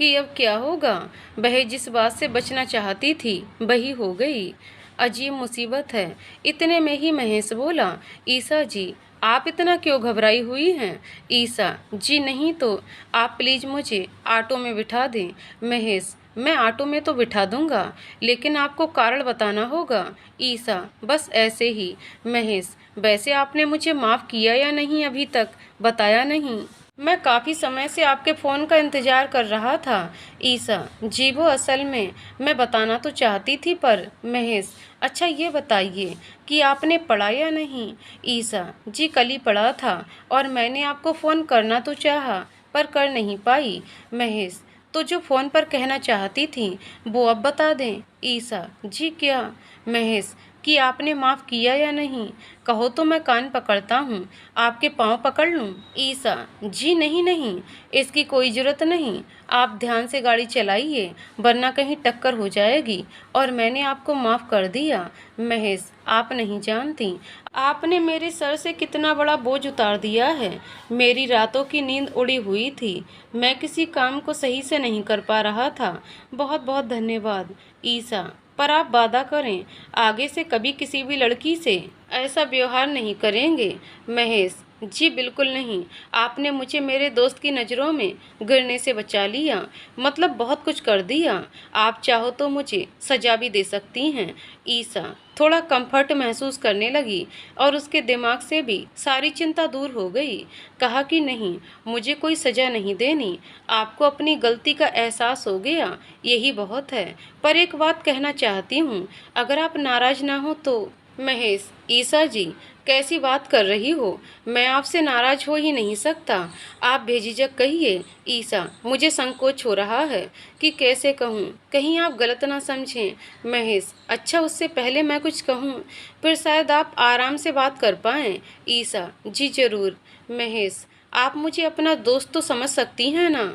कि अब क्या होगा। वह जिस बात से बचना चाहती थी वही हो गई। अजीब मुसीबत है। इतने में ही महेश बोला, ईसा जी आप इतना क्यों घबराई हुई हैं। ईसा जी नहीं तो आप प्लीज मुझे ऑटो में बिठा दें। महेश मैं ऑटो में तो बिठा दूंगा, लेकिन आपको कारण बताना होगा। ईसा बस ऐसे ही। महेश वैसे आपने मुझे माफ़ किया या नहीं, अभी तक बताया नहीं। मैं काफ़ी समय से आपके फ़ोन का इंतज़ार कर रहा था। ईसा जी वो असल में मैं बताना तो चाहती थी पर। महेश अच्छा ये बताइए कि आपने पढ़ा या नहीं। ईसा जी कल ही पढ़ा था और मैंने आपको फ़ोन करना तो चाहा पर कर नहीं पाई। महेश तो जो फ़ोन पर कहना चाहती थी वो अब बता दें। ईसा जी क्या। महेश कि आपने माफ़ किया या नहीं, कहो तो मैं कान पकड़ता हूँ, आपके पाँव पकड़ लूँ। ईसा जी नहीं नहीं, इसकी कोई ज़रूरत नहीं। आप ध्यान से गाड़ी चलाइए वरना कहीं टक्कर हो जाएगी। और मैंने आपको माफ़ कर दिया। महेश आप नहीं जानती आपने मेरे सर से कितना बड़ा बोझ उतार दिया है। मेरी रातों की नींद उड़ी हुई थी, मैं किसी काम को सही से नहीं कर पा रहा था। बहुत बहुत धन्यवाद। ईसा पर आप वादा करें आगे से कभी किसी भी लड़की से ऐसा व्यवहार नहीं करेंगे। महेश जी बिल्कुल नहीं। आपने मुझे मेरे दोस्त की नज़रों में गिरने से बचा लिया, मतलब बहुत कुछ कर दिया। आप चाहो तो मुझे सजा भी दे सकती हैं। ईसा थोड़ा कंफर्ट महसूस करने लगी और उसके दिमाग से भी सारी चिंता दूर हो गई। कहा कि नहीं मुझे कोई सज़ा नहीं देनी, आपको अपनी गलती का एहसास हो गया यही बहुत है। पर एक बात कहना चाहती हूँ, अगर आप नाराज़ ना हो तो। महेश ईसा जी कैसी बात कर रही हो, मैं आपसे नाराज़ हो ही नहीं सकता, आप बेझिझक कहिए। ईसा मुझे संकोच हो रहा है कि कैसे कहूँ, कहीं आप गलत ना समझें। महेश अच्छा उससे पहले मैं कुछ कहूँ, फिर शायद आप आराम से बात कर पाएँ। ईसा जी ज़रूर। महेश आप मुझे अपना दोस्त तो समझ सकती हैं ना,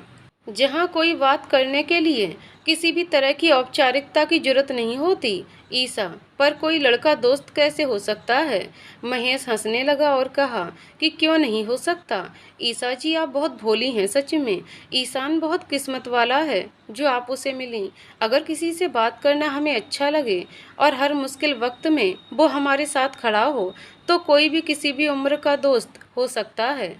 जहाँ कोई बात करने के लिए किसी भी तरह की औपचारिकता की जरूरत नहीं होती। ईसा पर कोई लड़का दोस्त कैसे हो सकता है। महेश हंसने लगा और कहा कि क्यों नहीं हो सकता। ईसा जी आप बहुत भोली हैं सच में। ईशान बहुत किस्मत वाला है जो आप उसे मिली। अगर किसी से बात करना हमें अच्छा लगे और हर मुश्किल वक्त में वो हमारे साथ खड़ा हो तो कोई भी किसी भी उम्र का दोस्त हो सकता है।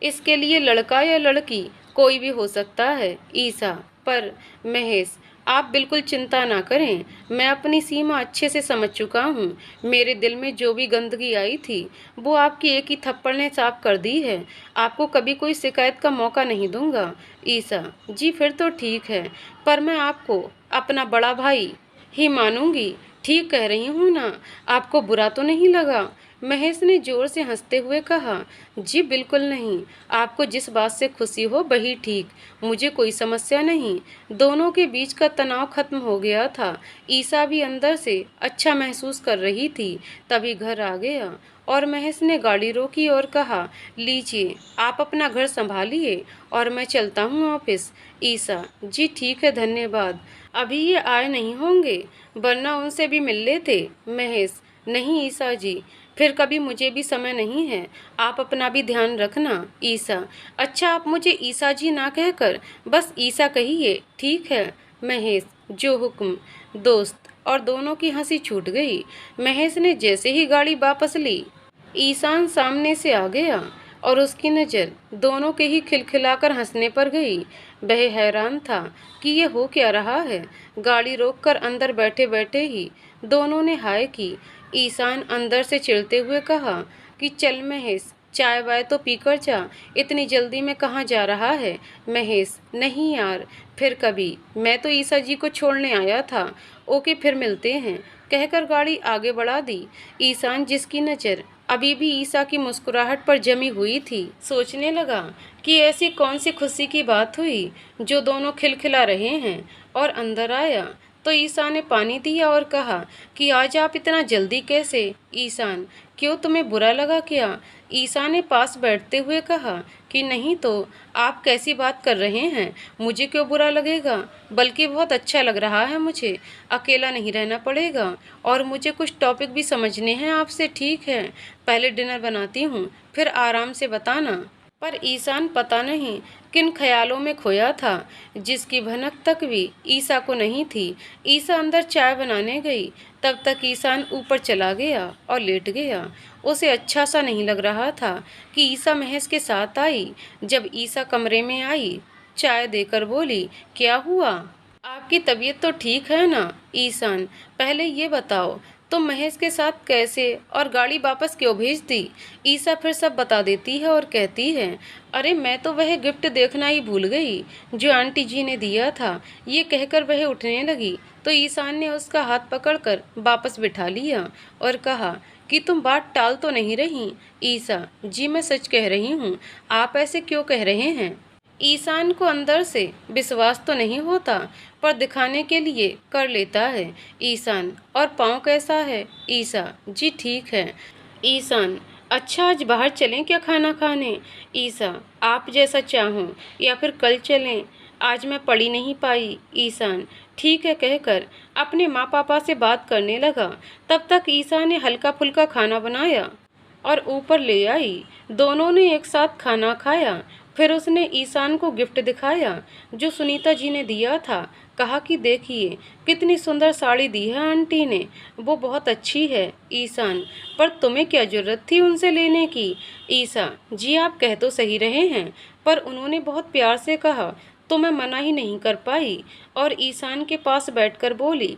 इसके लिए लड़का या लड़की कोई भी हो सकता है। ईसा पर महेश आप बिल्कुल चिंता ना करें, मैं अपनी सीमा अच्छे से समझ चुका हूँ। मेरे दिल में जो भी गंदगी आई थी वो आपकी एक ही थप्पड़ ने साफ कर दी है। आपको कभी कोई शिकायत का मौका नहीं दूंगा। ईसा जी फिर तो ठीक है, पर मैं आपको अपना बड़ा भाई ही मानूंगी। ठीक कह रही हूँ ना, आपको बुरा तो नहीं लगा। महेश ने जोर से हंसते हुए कहा जी बिल्कुल नहीं, आपको जिस बात से खुशी हो वही ठीक, मुझे कोई समस्या नहीं। दोनों के बीच का तनाव खत्म हो गया था। ईसा भी अंदर से अच्छा महसूस कर रही थी। तभी घर आ गया और महेश ने गाड़ी रोकी और कहा लीजिए आप अपना घर संभालिए और मैं चलता हूँ ऑफिस। ईसा जी ठीक है धन्यवाद। अभी ये आए नहीं होंगे वरना उनसे भी मिल लेते। महेश नहीं ईसा जी, फिर कभी मुझे भी समय नहीं है, आप अपना भी ध्यान रखना। ईसा अच्छा आप मुझे ईसा जी ना कहकर बस ईसा कहिए ठीक है। महेश जो हुक्म दोस्त। और दोनों की हंसी छूट गई। महेश ने जैसे ही गाड़ी वापस ली ईशान सामने से आ गया और उसकी नज़र दोनों के ही खिलखिलाकर हंसने पर गई। वह हैरान था कि ये हो क्या रहा है। गाड़ी रोककर अंदर बैठे बैठे ही दोनों ने हाय की। ईशान अंदर से चिढ़ते हुए कहा कि चल महेश चाय वाय तो पीकर जा, इतनी जल्दी में कहाँ जा रहा है। महेश नहीं यार फिर कभी, मैं तो ईसा जी को छोड़ने आया था। ओके फिर मिलते हैं, कहकर गाड़ी आगे बढ़ा दी। ईशान जिसकी नज़र अभी भी ईसा की मुस्कुराहट पर जमी हुई थी सोचने लगा कि ऐसी कौन सी खुशी की बात हुई जो दोनों खिलखिला रहे हैं। और अंदर आया तो ईसा ने पानी दिया और कहा कि आज आप इतना जल्दी कैसे। ईशान क्यों तुम्हें बुरा लगा क्या। ईसा ने पास बैठते हुए कहा कि नहीं तो, आप कैसी बात कर रहे हैं, मुझे क्यों बुरा लगेगा, बल्कि बहुत अच्छा लग रहा है मुझे। अकेला नहीं रहना पड़ेगा और मुझे कुछ टॉपिक भी समझने हैं आपसे। ठीक है पहले डिनर बनाती हूँ फिर आराम से बताना। पर ईशान पता नहीं किन ख्यालों में खोया था, जिसकी भनक तक भी ईसा को नहीं थी। ईसा अंदर चाय बनाने गई, तब तक ईशान ऊपर चला गया और लेट गया। उसे अच्छा सा नहीं लग रहा था कि ईसा महज के साथ आई। जब ईसा कमरे में आई, चाय देकर बोली, क्या हुआ? आपकी तबीयत तो ठीक है ना? ईशान, पहले ये बताओ तुम महेश के साथ कैसे और गाड़ी वापस क्यों भेज दी? ईसा फिर सब बता देती है और कहती है, अरे मैं तो वह गिफ्ट देखना ही भूल गई जो आंटी जी ने दिया था। ये कहकर वह उठने लगी तो ईशान ने उसका हाथ पकड़कर वापस बिठा लिया और कहा कि तुम बात टाल तो नहीं रही? ईसा, जी मैं सच कह रही हूँ, आप ऐसे क्यों कह रहे हैं? ईशान को अंदर से विश्वास तो नहीं होता, पर दिखाने के लिए कर लेता है। ईशान, और पाँव कैसा है? ईसा, जी ठीक है। ईशान, अच्छा आज बाहर चलें क्या खाना खाने? ईसा, आप जैसा चाहो, या फिर कल चलें, आज मैं पढ़ी नहीं पाई। ईशान, ठीक है कहकर अपने माँ पापा से बात करने लगा। तब तक ईसा ने हल्का फुल्का खाना बनाया और ऊपर ले आई। दोनों ने एक साथ खाना खाया। फिर उसने ईशान को गिफ्ट दिखाया जो सुनीता जी ने दिया था। कहा कि देखिए कितनी सुंदर साड़ी दी है आंटी ने, वो बहुत अच्छी है। ईशान, पर तुम्हें क्या जरूरत थी उनसे लेने की? ईसा, जी आप कह तो सही रहे हैं, पर उन्होंने बहुत प्यार से कहा तो मैं मना ही नहीं कर पाई। और ईशान के पास बैठकर बोली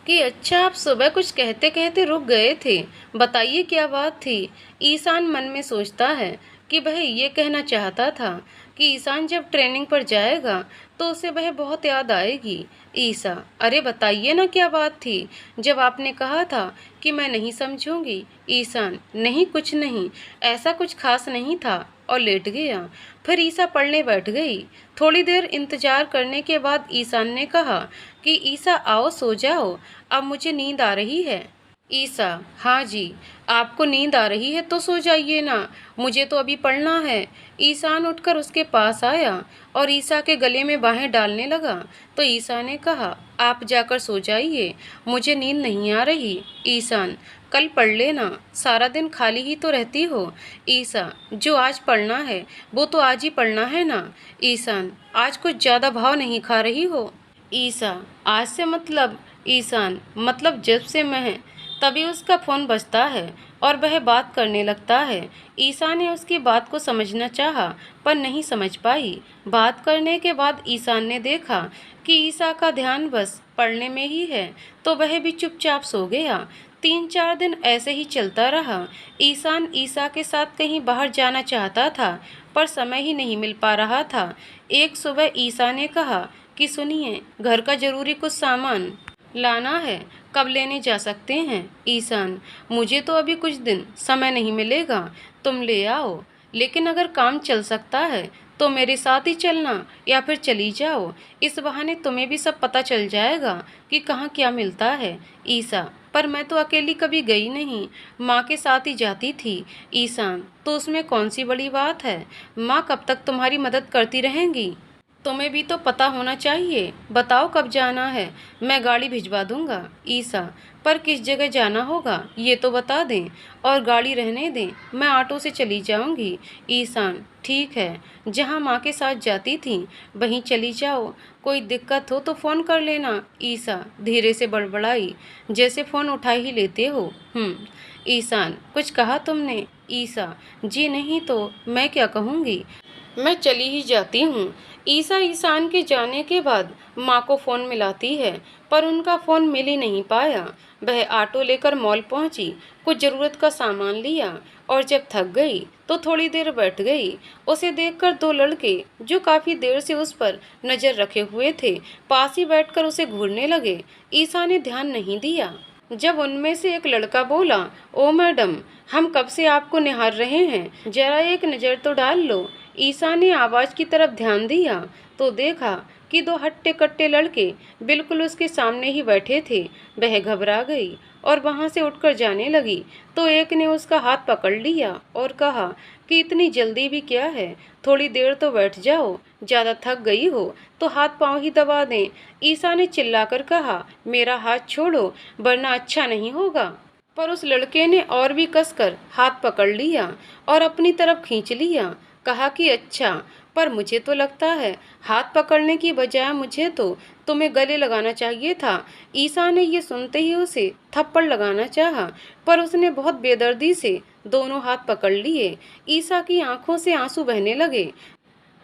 कि अच्छा आप सुबह कुछ कहते कहते रुक गए थे, बताइए क्या बात थी? ईशान मन में सोचता है कि वह ये कहना चाहता था कि ईशान जब ट्रेनिंग पर जाएगा तो उसे वह बहुत याद आएगी। ईसा, अरे बताइए ना क्या बात थी जब आपने कहा था कि मैं नहीं समझूंगी? ईशान, नहीं कुछ नहीं, ऐसा कुछ खास नहीं था, और लेट गया। फिर ईसा पढ़ने बैठ गई। थोड़ी देर इंतजार करने के बाद ईशान ने कहा कि ईसा आओ सो जाओ, अब मुझे नींद आ रही है। ईसा, हाँ जी, आपको नींद आ रही है तो सो जाइए ना, मुझे तो अभी पढ़ना है। ईशान उठकर उसके पास आया और ईसा के गले में बाहें डालने लगा तो ईसा ने कहा, आप जाकर सो जाइए, मुझे नींद नहीं आ रही। ईशान, कल पढ़ लेना, सारा दिन खाली ही तो रहती हो। ईसा, जो आज पढ़ना है वो तो आज ही पढ़ना है ना। ईशान, आज कुछ ज़्यादा भाव नहीं खा रही हो? ईसा, आज से मतलब? ईशान, मतलब जब से मैं। तभी उसका फ़ोन बजता है और वह बात करने लगता है। ईसा ने उसकी बात को समझना चाहा पर नहीं समझ पाई। बात करने के बाद ईशान ने देखा कि ईसा का ध्यान बस पढ़ने में ही है तो वह भी चुपचाप सो गया। 3-4 दिन ऐसे ही चलता रहा। ईशान ईसा के साथ कहीं बाहर जाना चाहता था पर समय ही नहीं मिल पा रहा था। एक सुबह ईसा ने कहा कि सुनिए, घर का ज़रूरी कुछ सामान लाना है, कब लेने जा सकते हैं? ईशान, मुझे तो अभी कुछ दिन समय नहीं मिलेगा, तुम ले आओ, लेकिन अगर काम चल सकता है तो मेरे साथ ही चलना या फिर चली जाओ, इस बहाने तुम्हें भी सब पता चल जाएगा कि कहाँ क्या मिलता है। ईसा, पर मैं तो अकेली कभी गई नहीं, माँ के साथ ही जाती थी। ईशान, तो उसमें कौन सी बड़ी बात है, माँ कब तक तुम्हारी मदद करती रहेंगी? तुम्हें भी तो पता होना चाहिए, बताओ कब जाना है, मैं गाड़ी भिजवा दूंगा। ईसा, पर किस जगह जाना होगा ये तो बता दें, और गाड़ी रहने दें, मैं ऑटो से चली जाऊंगी। ईशान, ठीक है, जहां माँ के साथ जाती थी वहीं चली जाओ, कोई दिक्कत हो तो फ़ोन कर लेना। ईसा धीरे से बड़बड़ाई, जैसे फ़ोन उठा ही लेते हो। ईशान, कुछ कहा तुमने? ईसा, जी नहीं तो मैं क्या कहूँगी, मैं चली ही जाती हूँ। ईसा ईशान के जाने के बाद माँ को फ़ोन मिलाती है पर उनका फ़ोन मिल ही नहीं पाया। वह ऑटो लेकर मॉल पहुँची, कुछ ज़रूरत का सामान लिया और जब थक गई तो थोड़ी देर बैठ गई। उसे देखकर 2 लड़के जो काफ़ी देर से उस पर नज़र रखे हुए थे पास ही बैठकर उसे घूरने लगे। ईसा ने ध्यान नहीं दिया जब उनमें से एक लड़का बोला, ओ मैडम, हम कब से आपको निहार रहे हैं, जरा एक नज़र तो डाल लो। ईसा ने आवाज़ की तरफ ध्यान दिया तो देखा कि 2 हट्टे कट्टे लड़के बिल्कुल उसके सामने ही बैठे थे। वह घबरा गई और वहां से उठकर जाने लगी तो एक ने उसका हाथ पकड़ लिया और कहा कि इतनी जल्दी भी क्या है, थोड़ी देर तो बैठ जाओ, ज़्यादा थक गई हो तो हाथ पांव ही दबा दें। ईसा ने चिल्लाकर कहा, मेरा हाथ छोड़ो वरना अच्छा नहीं होगा। पर उस लड़के ने और भी कसकर हाथ पकड़ लिया और अपनी तरफ खींच लिया। कहा कि अच्छा, पर मुझे तो लगता है हाथ पकड़ने की बजाय मुझे तो तुम्हें गले लगाना चाहिए था। ईसा ने ये सुनते ही उसे थप्पड़ लगाना चाहा, पर उसने बहुत बेदर्दी से दोनों हाथ पकड़ लिए। ईसा की आंखों से आंसू बहने लगे,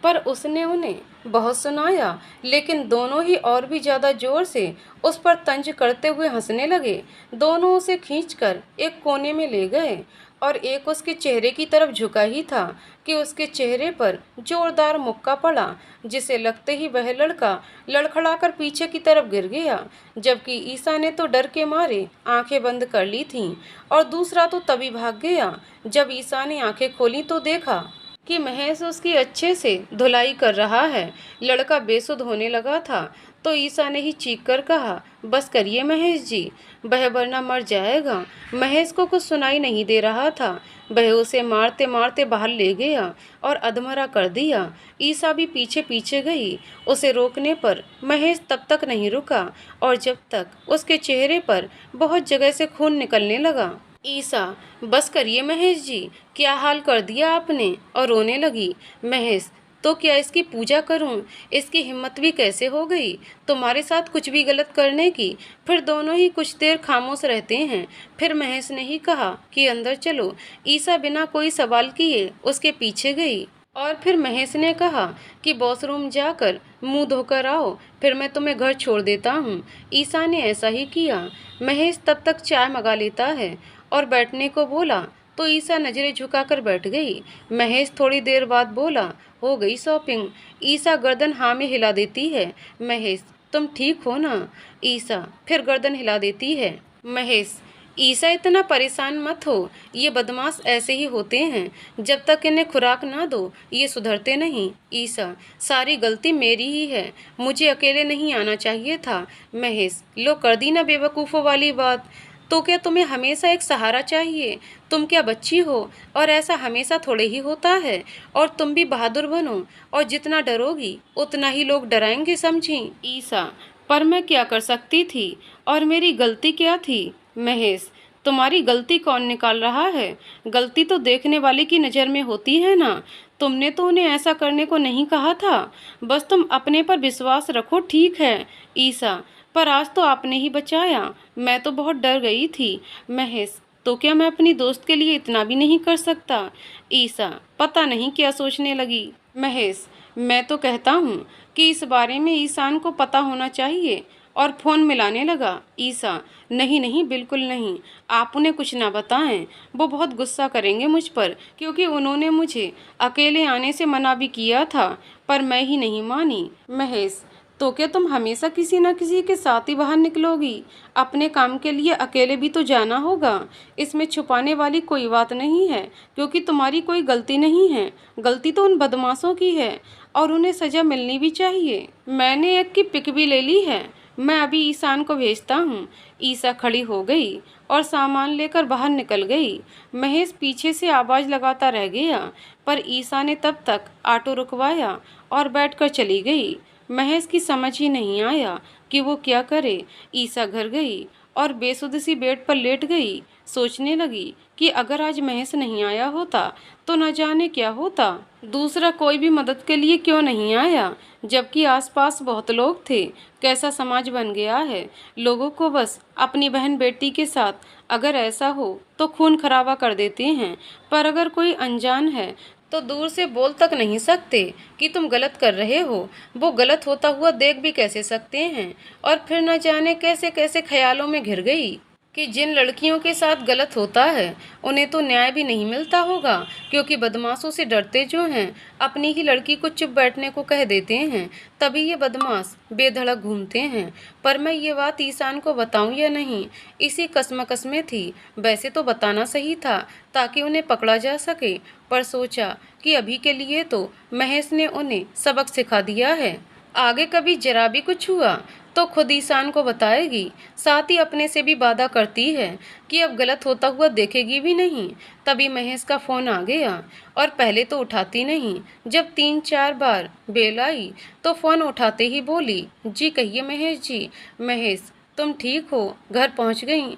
पर उसने उन्हें बहुत सुनाया, लेकिन दोनों ही और भी ज्यादा जोर से उस पर तंज करते हुए हंसने लगे। दोनों उसे खींचकर एक कोने में ले गए और एक उसके चेहरे की तरफ झुका ही था कि उसके चेहरे पर जोरदार मुक्का पड़ा, जिसे लगते ही वह लड़का लड़खड़ाकर पीछे की तरफ गिर गया, जबकि ईसा ने तो डर के मारे आंखें बंद कर ली थीं। और दूसरा तो तभी भाग गया जब ईसा ने आंखें खोली तो देखा कि महेश उसकी अच्छे से धुलाई कर रहा है। लड़का बेसुध होने लगा था तो ईसा ने ही चीख कर कहा, बस करिए महेश जी, वह वरना मर जाएगा। महेश को कुछ सुनाई नहीं दे रहा था। वह उसे मारते मारते बाहर ले गया और अधमरा कर दिया। ईसा भी पीछे पीछे गई। उसे रोकने पर महेश तब तक नहीं रुका और जब तक उसके चेहरे पर बहुत जगह से खून निकलने लगा। ईसा, बस करिए महेश जी, क्या हाल कर दिया आपने, और रोने लगी। महेश, तो क्या इसकी पूजा करूं? इसकी हिम्मत भी कैसे हो गई तुम्हारे साथ कुछ भी गलत करने की? फिर दोनों ही कुछ देर खामोश रहते हैं। फिर महेश ने ही कहा कि अंदर चलो। ईसा बिना कोई सवाल किए उसके पीछे गई और फिर महेश ने कहा कि वॉशरूम जाकर मुंह धोकर आओ, फिर मैं तुम्हें घर छोड़ देता हूँ। ईसा ने ऐसा ही किया। महेश तब तक चाय मंगा लेता है और बैठने को बोला तो ईसा नजरें झुकाकर बैठ गई। महेश थोड़ी देर बाद बोला, हो गई शॉपिंग? ईसा गर्दन हाँ में हिला देती है। महेश, तुम ठीक हो ना? ईसा फिर गर्दन हिला देती है। महेश, ईसा इतना परेशान मत हो, ये बदमाश ऐसे ही होते हैं, जब तक इन्हें खुराक ना दो ये सुधरते नहीं। ईसा, सारी गलती मेरी ही है, मुझे अकेले नहीं आना चाहिए था। महेश, लो कर दी ना बेवकूफ़ों वाली बात। तो क्या तुम्हें हमेशा एक सहारा चाहिए? तुम क्या बच्ची हो? और ऐसा हमेशा थोड़े ही होता है। और तुम भी बहादुर बनो और जितना डरोगी उतना ही लोग डराएंगे, समझी? ईसा, पर मैं क्या कर सकती थी और मेरी गलती क्या थी? महेश, तुम्हारी गलती कौन निकाल रहा है? गलती तो देखने वाले की नज़र में होती है ना। तुमने तो उन्हें ऐसा करने को नहीं कहा था। बस तुम अपने पर विश्वास रखो, ठीक है? ईसा, पर आज तो आपने ही बचाया, मैं तो बहुत डर गई थी। महेश, तो क्या मैं अपनी दोस्त के लिए इतना भी नहीं कर सकता? ईसा, पता नहीं क्या सोचने लगी। महेश, मैं तो कहता हूँ कि इस बारे में ईशान को पता होना चाहिए। और फ़ोन मिलाने लगा। ईसा, नहीं नहीं, बिल्कुल नहीं, आप उन्हें कुछ ना बताएं, वो बहुत गुस्सा करेंगे मुझ पर, क्योंकि उन्होंने मुझे अकेले आने से मना भी किया था, पर मैं ही नहीं मानी। महेश, तो क्या तुम हमेशा किसी न किसी के साथ ही बाहर निकलोगी? अपने काम के लिए अकेले भी तो जाना होगा। इसमें छुपाने वाली कोई बात नहीं है, क्योंकि तुम्हारी कोई गलती नहीं है। गलती तो उन बदमाशों की है और उन्हें सज़ा मिलनी भी चाहिए। मैंने एक की पिक भी ले ली है, मैं अभी ईशान को भेजता हूँ। ईसा खड़ी हो गई और सामान लेकर बाहर निकल गई। महेश पीछे से आवाज़ लगाता रह गया, पर ईसा ने तब तक ऑटो रुकवाया और बैठकर चली गई। महेश की समझ ही नहीं आया कि वो क्या करे। ईसा घर गई और बेसुध सी बेड पर लेट गई। सोचने लगी कि अगर आज महेश नहीं आया होता तो न जाने क्या होता। दूसरा कोई भी मदद के लिए क्यों नहीं आया, जबकि आसपास बहुत लोग थे। कैसा समाज बन गया है। लोगों को बस अपनी बहन बेटी के साथ अगर ऐसा हो तो खून खराबा कर देते हैं, पर अगर कोई अनजान है तो दूर से बोल तक नहीं सकते कि तुम गलत कर रहे हो। वो गलत होता हुआ देख भी कैसे सकते हैं। और फिर न जाने कैसे कैसे ख्यालों में घिर गई कि जिन लड़कियों के साथ गलत होता है उन्हें तो न्याय भी नहीं मिलता होगा, क्योंकि बदमाशों से डरते जो हैं अपनी ही लड़की को चुप बैठने को कह देते हैं, तभी ये बदमाश बेधड़क घूमते हैं। पर मैं ये बात ईशान को बताऊं या नहीं, इसी कश्मकश में थी। वैसे तो बताना सही था ताकि उन्हें पकड़ा जा सके, पर सोचा कि अभी के लिए तो महेश ने उन्हें सबक सिखा दिया है, आगे कभी जरा भी कुछ हुआ तो खुद ईशान को बताएगी। साथ ही अपने से भी वादा करती है कि अब गलत होता हुआ देखेगी भी नहीं। तभी महेश का फ़ोन आ गया और पहले तो उठाती नहीं, जब 3-4 बार बेल आई तो फ़ोन उठाते ही बोली, जी कहिए महेश जी। महेश, तुम ठीक हो? घर पहुंच गई?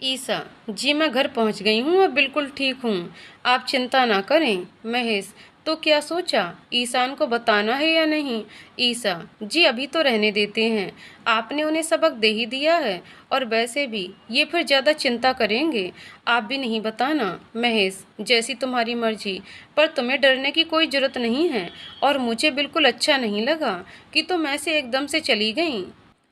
ईसा, जी मैं घर पहुंच गई हूँ और बिल्कुल ठीक हूँ, आप चिंता ना करें। महेश, तो क्या सोचा ईशान को बताना है या नहीं? ईसा: जी अभी तो रहने देते हैं, आपने उन्हें सबक दे ही दिया है, और वैसे भी ये फिर ज़्यादा चिंता करेंगे, आप भी नहीं बताना। महेश: जैसी तुम्हारी मर्जी, पर तुम्हें डरने की कोई ज़रूरत नहीं है, और मुझे बिल्कुल अच्छा नहीं लगा कि तुम ऐसे एकदम से चली गईं।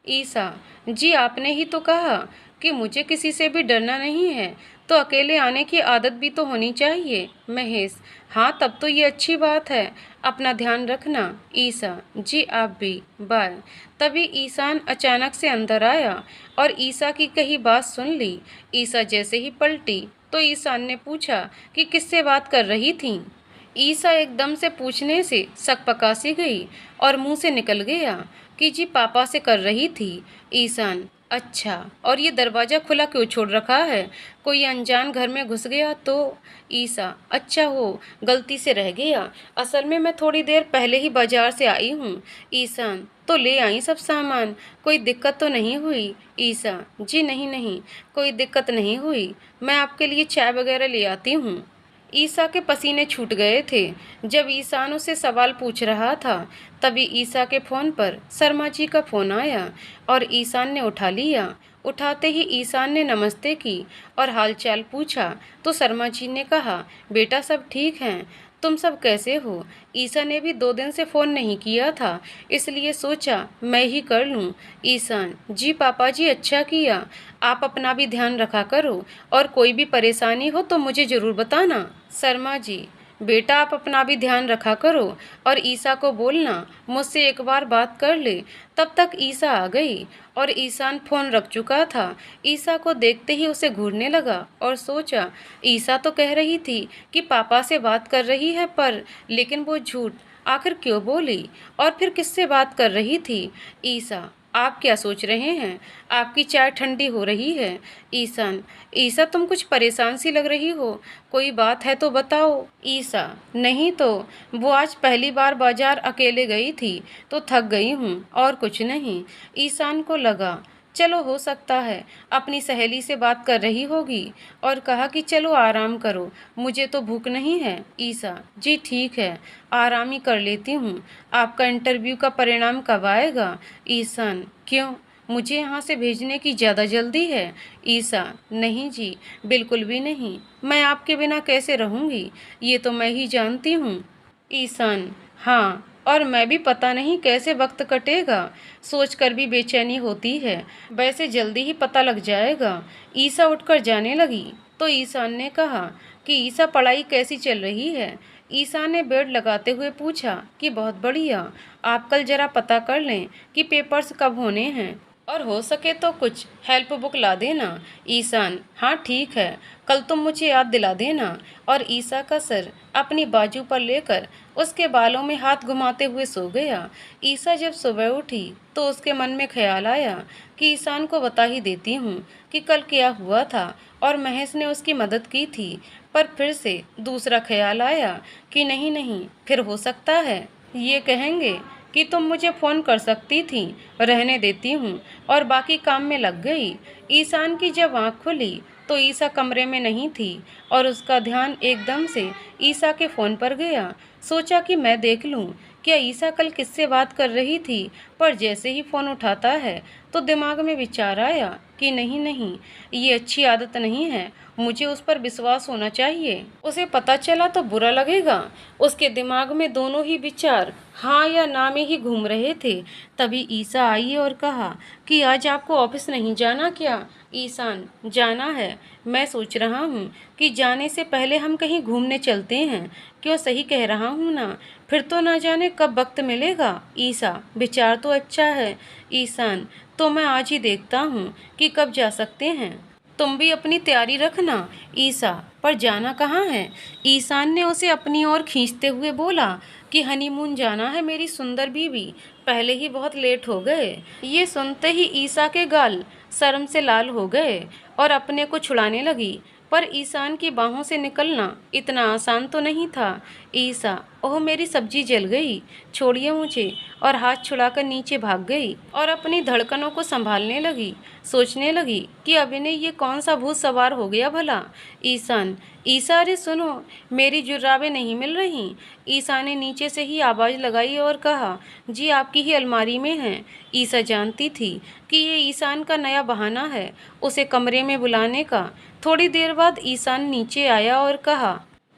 ईसा: जी आपने ही तो कहा कि मुझे किसी से भी डरना नहीं है, तो अकेले आने की आदत भी तो होनी चाहिए। महेश: हाँ तब तो ये अच्छी बात है, अपना ध्यान रखना। ईसा: जी आप भी, बाय। तभी ईशान अचानक से अंदर आया और ईसा की कही बात सुन ली। ईसा जैसे ही पलटी तो ईशान ने पूछा कि किससे बात कर रही थी। ईसा एकदम से पूछने से सकपका सी गई और मुंह से निकल गया कि जी पापा से कर रही थी। ईशान: अच्छा, और ये दरवाज़ा खुला क्यों छोड़ रखा है? कोई अनजान घर में घुस गया तो? ईसा: अच्छा हो गलती से रह गया, असल में मैं थोड़ी देर पहले ही बाजार से आई हूँ। ईशान: तो ले आई सब सामान, कोई दिक्कत तो नहीं हुई? ईसा: जी नहीं नहीं, कोई दिक्कत नहीं हुई, मैं आपके लिए चाय वगैरह ले आती हूँ। ईसा के पसीने छूट गए थे। जब ईशान उससे सवाल पूछ रहा था, तभी ईसा के फ़ोन पर शर्मा जी का फ़ोन आया और ईशान ने उठा लिया। उठाते ही ईशान ने नमस्ते की और हालचाल पूछा, तो शर्मा जी ने कहा, बेटा सब ठीक हैं, तुम सब कैसे हो? ईसा ने भी 2 दिन से फ़ोन नहीं किया था, इसलिए सोचा मैं ही कर लूँ। ईशान: जी पापा जी अच्छा किया, आप अपना भी ध्यान रखा करो, और कोई भी परेशानी हो तो मुझे ज़रूर बताना। शर्मा जी: बेटा आप अपना भी ध्यान रखा करो, और ईसा को बोलना मुझसे एक बार बात कर ले। तब तक ईसा आ गई और ईशान फ़ोन रख चुका था। ईसा को देखते ही उसे घूरने लगा और सोचा, ईसा तो कह रही थी कि पापा से बात कर रही है, पर लेकिन वो झूठ आखिर क्यों बोली, और फिर किससे बात कर रही थी? ईसा: आप क्या सोच रहे हैं? आपकी चाय ठंडी हो रही है। ईशान: ईसा तुम कुछ परेशान सी लग रही हो, कोई बात है तो बताओ। ईसा: नहीं तो, वो आज पहली बार बाजार अकेले गई थी तो थक गई हूँ, और कुछ नहीं। ईशान को लगा चलो हो सकता है अपनी सहेली से बात कर रही होगी, और कहा कि चलो आराम करो, मुझे तो भूख नहीं है। ईसा: जी ठीक है, आराम ही कर लेती हूँ, आपका इंटरव्यू का परिणाम कब आएगा? ईशान: क्यों, मुझे यहाँ से भेजने की ज़्यादा जल्दी है? ईसा: नहीं जी, बिल्कुल भी नहीं, मैं आपके बिना कैसे रहूँगी, ये तो मैं ही जानती हूँ। ईशान: हाँ, और मैं भी, पता नहीं कैसे वक्त कटेगा, सोचकर भी बेचैनी होती है, वैसे जल्दी ही पता लग जाएगा। ईसा उठकर जाने लगी तो ईशान ने कहा कि ईसा पढ़ाई कैसी चल रही है? ईसा ने बेड लगाते हुए पूछा कि बहुत बढ़िया, आप कल जरा पता कर लें कि पेपर्स कब होने हैं, और हो सके तो कुछ हेल्प बुक ला देना। ईशान: हाँ ठीक है, कल तुम मुझे याद दिला देना। और ईसा का सर अपनी बाजू पर लेकर उसके बालों में हाथ घुमाते हुए सो गया। ईसा जब सुबह उठी तो उसके मन में ख्याल आया कि ईशान को बता ही देती हूँ कि कल क्या हुआ था और महेश ने उसकी मदद की थी। पर फिर से दूसरा ख्याल आया कि नहीं नहीं, फिर हो सकता है ये कहेंगे कि तुम मुझे फ़ोन कर सकती थी, रहने देती हूँ, और बाकी काम में लग गई। ईशान की जब आँख खुली तो ईसा कमरे में नहीं थी और उसका ध्यान एकदम से ईसा के फ़ोन पर गया। सोचा कि मैं देख लूँ क्या ईसा कल किससे बात कर रही थी, पर जैसे ही फ़ोन उठाता है तो दिमाग में विचार आया कि नहीं नहीं, ये अच्छी आदत नहीं है, मुझे उस पर विश्वास होना चाहिए, उसे पता चला तो बुरा लगेगा। उसके दिमाग में दोनों ही विचार हाँ या ना में ही घूम रहे थे। तभी ईसा आई और कहा कि आज आपको ऑफिस नहीं जाना क्या? ईशान: जाना है, मैं सोच रहा हूँ कि जाने से पहले हम कहीं घूमने चलते हैं, क्यों सही कह रहा हूँ ना? फिर तो ना जाने कब वक्त मिलेगा। ईसा: विचार तो अच्छा है। ईशान: तो मैं आज ही देखता हूँ कि कब जा सकते हैं, तुम भी अपनी तैयारी रखना। ईसा: पर जाना कहाँ है? ईशान ने उसे अपनी ओर खींचते हुए बोला कि हनीमून जाना है मेरी सुंदर बीवी, पहले ही बहुत लेट हो गए। ये सुनते ही ईसा के गाल शर्म से लाल हो गए और अपने को छुड़ाने लगी, पर ईशान की बाहों से निकलना इतना आसान तो नहीं था। ईसा, ओह मेरी सब्जी जल गई, छोड़िए मुझे, और हाथ छुड़ाकर नीचे भाग गई और अपनी धड़कनों को संभालने लगी। सोचने लगी कि अब इन्हें ये कौन सा भूत सवार हो गया भला। ईसान, ईसा अरे सुनो, मेरी जुर्राबें नहीं मिल रही। ईसा ने नीचे से ही आवाज़ लगाई और कहा, जी आपकी ही अलमारी में हैं। ईसा जानती थी कि ये ईसान का नया बहाना है उसे कमरे में बुलाने का। थोड़ी देर बाद ईसान नीचे आया और कहा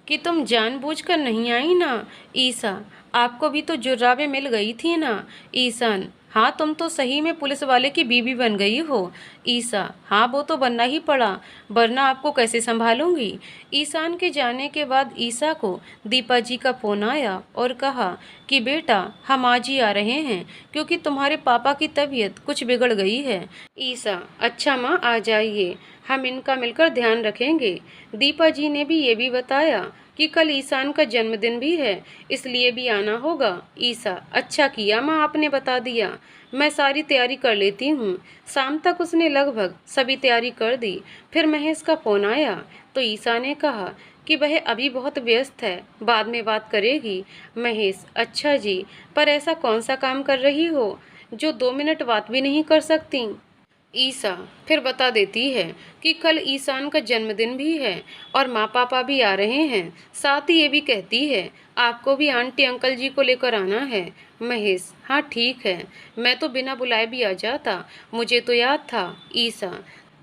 कि तुम जानबूझकर नहीं आई ना। ईसा, आपको भी तो जुर्राबें मिल गई थी ना। ईसान, हाँ तुम तो सही में पुलिस वाले की बीवी बन गई हो। ईसा, हाँ वो तो बनना ही पड़ा, वरना आपको कैसे संभालूंगी। ईसान के जाने के बाद ईसा को दीपा जी का फ़ोन आया और कहा कि बेटा हम आज ही आ रहे हैं क्योंकि तुम्हारे पापा की तबीयत कुछ बिगड़ गई है। ईसा, अच्छा माँ आ जाइए, हम इनका मिलकर ध्यान रखेंगे। दीपा जी ने भी ये भी बताया कि कल ईसान का जन्मदिन भी है, इसलिए भी आना होगा। ईसा, अच्छा किया माँ आपने बता दिया, मैं सारी तैयारी कर लेती हूँ। शाम तक उसने लगभग सभी तैयारी कर दी। फिर महेश का फ़ोन आया तो ईसा ने कहा कि वह अभी बहुत व्यस्त है, बाद में बात करेगी। महेश, अच्छा जी, पर ऐसा कौन सा काम कर रही हो जो 2 मिनट बात भी नहीं कर सकती। ईसा फिर बता देती है कि कल ईसान का जन्मदिन भी है और माँ पापा भी आ रहे हैं। साथ ही ये भी कहती है आपको भी आंटी अंकल जी को लेकर आना है। महेश, हाँ ठीक है, मैं तो बिना बुलाए भी आ जाता, मुझे तो याद था। ईसा,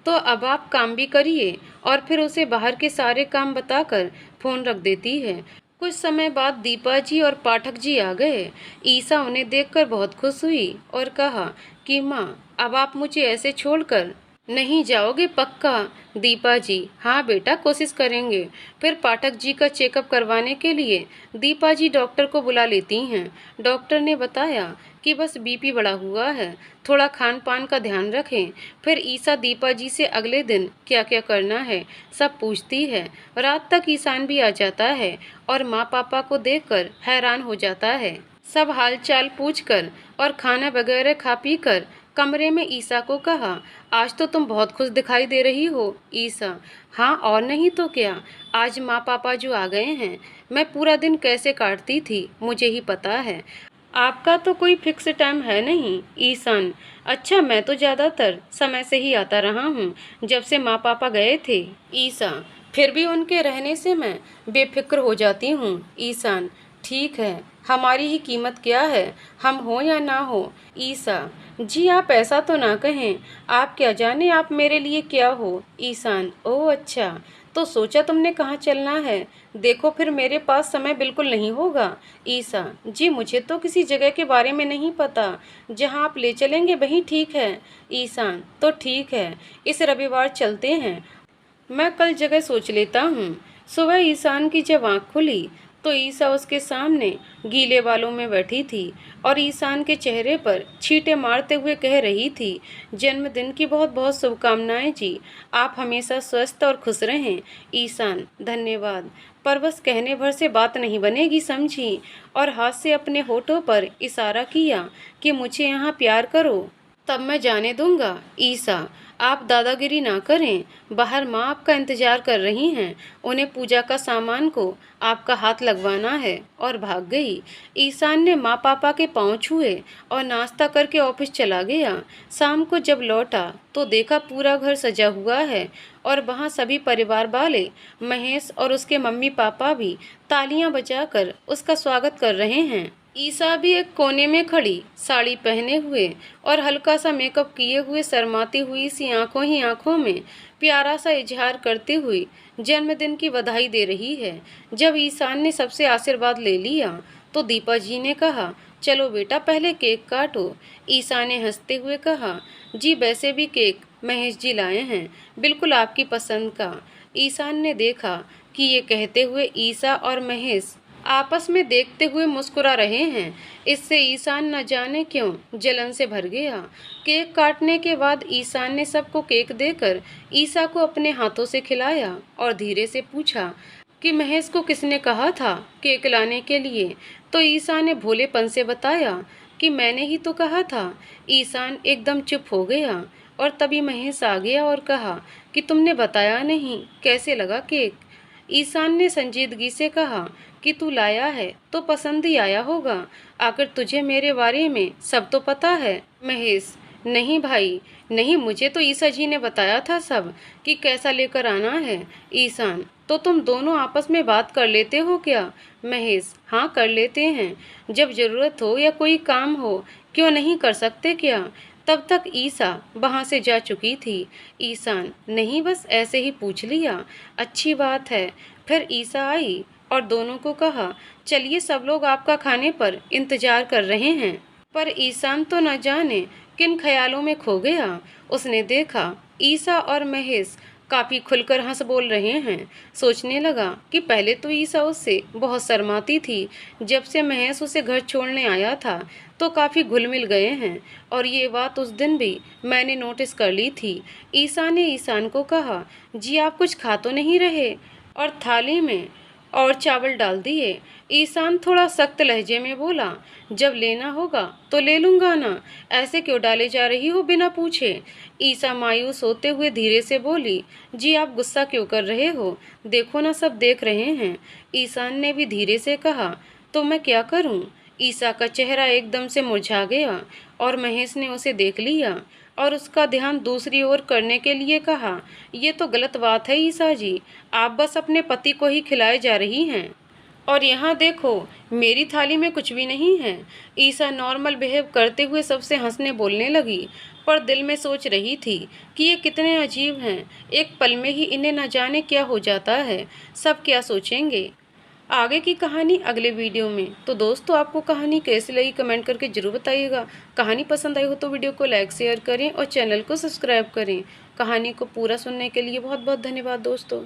तो अब आप काम भी करिए। और फिर उसे बाहर के सारे काम बताकर फ़ोन रख देती है। कुछ समय बाद दीपा जी और पाठक जी आ गए। ईसा उन्हें देखकर बहुत खुश हुई और कहा कि माँ अब आप मुझे ऐसे छोड़कर नहीं जाओगे पक्का। दीपा जी, हाँ बेटा कोशिश करेंगे। फिर पाठक जी का चेकअप करवाने के लिए दीपा जी डॉक्टर को बुला लेती हैं। डॉक्टर ने बताया कि बस बीपी बढ़ा हुआ है, थोड़ा खान पान का ध्यान रखें। फिर ईसा दीपा जी से अगले दिन क्या क्या करना है सब पूछती है। रात तक ईसान भी आ जाता है और माँ पापा को देखकर हैरान हो जाता है। सब हालचाल पूछकर और खाना वगैरह खा पी कर कमरे में ईसा को कहा, आज तो तुम बहुत खुश दिखाई दे रही हो। ईसा, हाँ और नहीं तो क्या, आज माँ पापा जो आ गए हैं, मैं पूरा दिन कैसे काटती थी मुझे ही पता है। आपका तो कोई फिक्स टाइम है नहीं। ईसान, अच्छा मैं तो ज़्यादातर समय से ही आता रहा हूँ जब से माँ पापा गए थे। ईसा, फिर भी उनके रहने से मैं बेफिक्र हो जाती हूँ। ईसान, ठीक है, हमारी ही कीमत क्या है, हम हो या ना हो। ईसा, जी आप ऐसा तो ना कहें, आप क्या जाने आप मेरे लिए क्या हो। ईसान, ओह अच्छा, तो सोचा तुमने कहाँ चलना है, देखो फिर मेरे पास समय बिल्कुल नहीं होगा। ईसा, जी मुझे तो किसी जगह के बारे में नहीं पता, जहाँ आप ले चलेंगे वहीं ठीक है। ईसान, तो ठीक है, इस रविवार चलते हैं, मैं कल जगह सोच लेता हूँ। सुबह ईसान की जब आँख खुली तो ईसा उसके सामने गीले बालों में बैठी थी और ईसान के चेहरे पर छींटे मारते हुए कह रही थी, जन्मदिन की बहुत बहुत शुभकामनाएं जी, आप हमेशा स्वस्थ और खुश रहें। ईसान, धन्यवाद, पर बस कहने भर से बात नहीं बनेगी समझी। और हाथ से अपने होठों पर इशारा किया कि मुझे यहाँ प्यार करो तब मैं जाने दूंगा। ईसा, आप दादागिरी ना करें, बाहर माँ आपका इंतजार कर रही हैं, उन्हें पूजा का सामान को आपका हाथ लगवाना है, और भाग गई। ईशान ने माँ पापा के पाँव छुए और नाश्ता करके ऑफिस चला गया। शाम को जब लौटा तो देखा पूरा घर सजा हुआ है और वहाँ सभी परिवार वाले, महेश और उसके मम्मी पापा भी तालियां बजाकर उसका स्वागत कर रहे हैं। ईसा भी एक कोने में खड़ी, साड़ी पहने हुए और हल्का सा मेकअप किए हुए शर्माती हुई सी आंखों ही आंखों में प्यारा सा इजहार करती हुई जन्मदिन की बधाई दे रही है। जब ईसान ने सबसे आशीर्वाद ले लिया तो दीपा जी ने कहा, चलो बेटा पहले केक काटो। ईसा ने हंसते हुए कहा, जी वैसे भी केक महेश जी लाए हैं, बिल्कुल आपकी पसंद का। ईसान ने देखा कि ये कहते हुए ईसा और महेश आपस में देखते हुए मुस्कुरा रहे हैं। इससे ईसान न जाने क्यों जलन से भर गया। केक काटने के बाद ईसान ने सबको केक देकर ईसा को अपने हाथों से खिलाया और धीरे से पूछा कि महेश को किसने कहा था केक लाने के लिए। तो ईसा ने भोलेपन से बताया कि मैंने ही तो कहा था। ईसान एकदम चुप हो गया और तभी महेश आ गया और कहा कि तुमने बताया नहीं, कैसे लगा केक। ईसान ने संजीदगी से कहा कि तू लाया है तो पसंद ही आया होगा। आखिर तुझे मेरे बारे में सब तो पता है। महेश, नहीं भाई, नहीं, मुझे तो ईसा जी ने बताया था सब कि कैसा लेकर आना है। ईशान, तो तुम दोनों आपस में बात कर लेते हो क्या? महेश, हाँ कर लेते हैं, जब ज़रूरत हो या कोई काम हो, क्यों नहीं कर सकते क्या? तब तक ईसा वहाँ से जा चुकी थी। ईशान, नहीं, बस ऐसे ही पूछ लिया। अच्छी बात है। फिर ईसा आई और दोनों को कहा, चलिए सब लोग आपका खाने पर इंतजार कर रहे हैं। पर ईशान तो न जाने किन ख्यालों में खो गया। उसने देखा ईसा और महेश काफ़ी खुलकर हंस बोल रहे हैं। सोचने लगा कि पहले तो ईसा उससे बहुत शर्माती थी। जब से महेश उसे घर छोड़ने आया था तो काफ़ी घुल मिल गए हैं, और ये बात उस दिन भी मैंने नोटिस कर ली थी। ईसा ने ईशान को कहा, जी आप कुछ खा तो नहीं रहे? और थाली में और चावल डाल दिए। ईशान थोड़ा सख्त लहजे में बोला, जब लेना होगा तो ले लूँगा ना, ऐसे क्यों डाले जा रही हो बिना पूछे? ईसा मायूस होते हुए धीरे से बोली, जी आप गुस्सा क्यों कर रहे हो? देखो ना, सब देख रहे हैं। ईशान ने भी धीरे से कहा, तो मैं क्या करूँ? ईसा का चेहरा एकदम से मुरझा गया और महेश ने उसे देख लिया और उसका ध्यान दूसरी ओर करने के लिए कहा, ये तो गलत बात है ईसा जी, आप बस अपने पति को ही खिलाए जा रही हैं। और यहाँ देखो, मेरी थाली में कुछ भी नहीं है। ईसा नॉर्मल बिहेव करते हुए सबसे हंसने बोलने लगी, पर दिल में सोच रही थी कि ये कितने अजीब हैं। एक पल में ही इन्हें न जाने क्या हो जाता है, सब क्या सोचेंगे। आगे की कहानी अगले वीडियो में। तो दोस्तों, आपको कहानी कैसी लगी कमेंट करके ज़रूर बताइएगा। कहानी पसंद आई हो तो वीडियो को लाइक शेयर करें और चैनल को सब्सक्राइब करें। कहानी को पूरा सुनने के लिए बहुत बहुत धन्यवाद दोस्तों।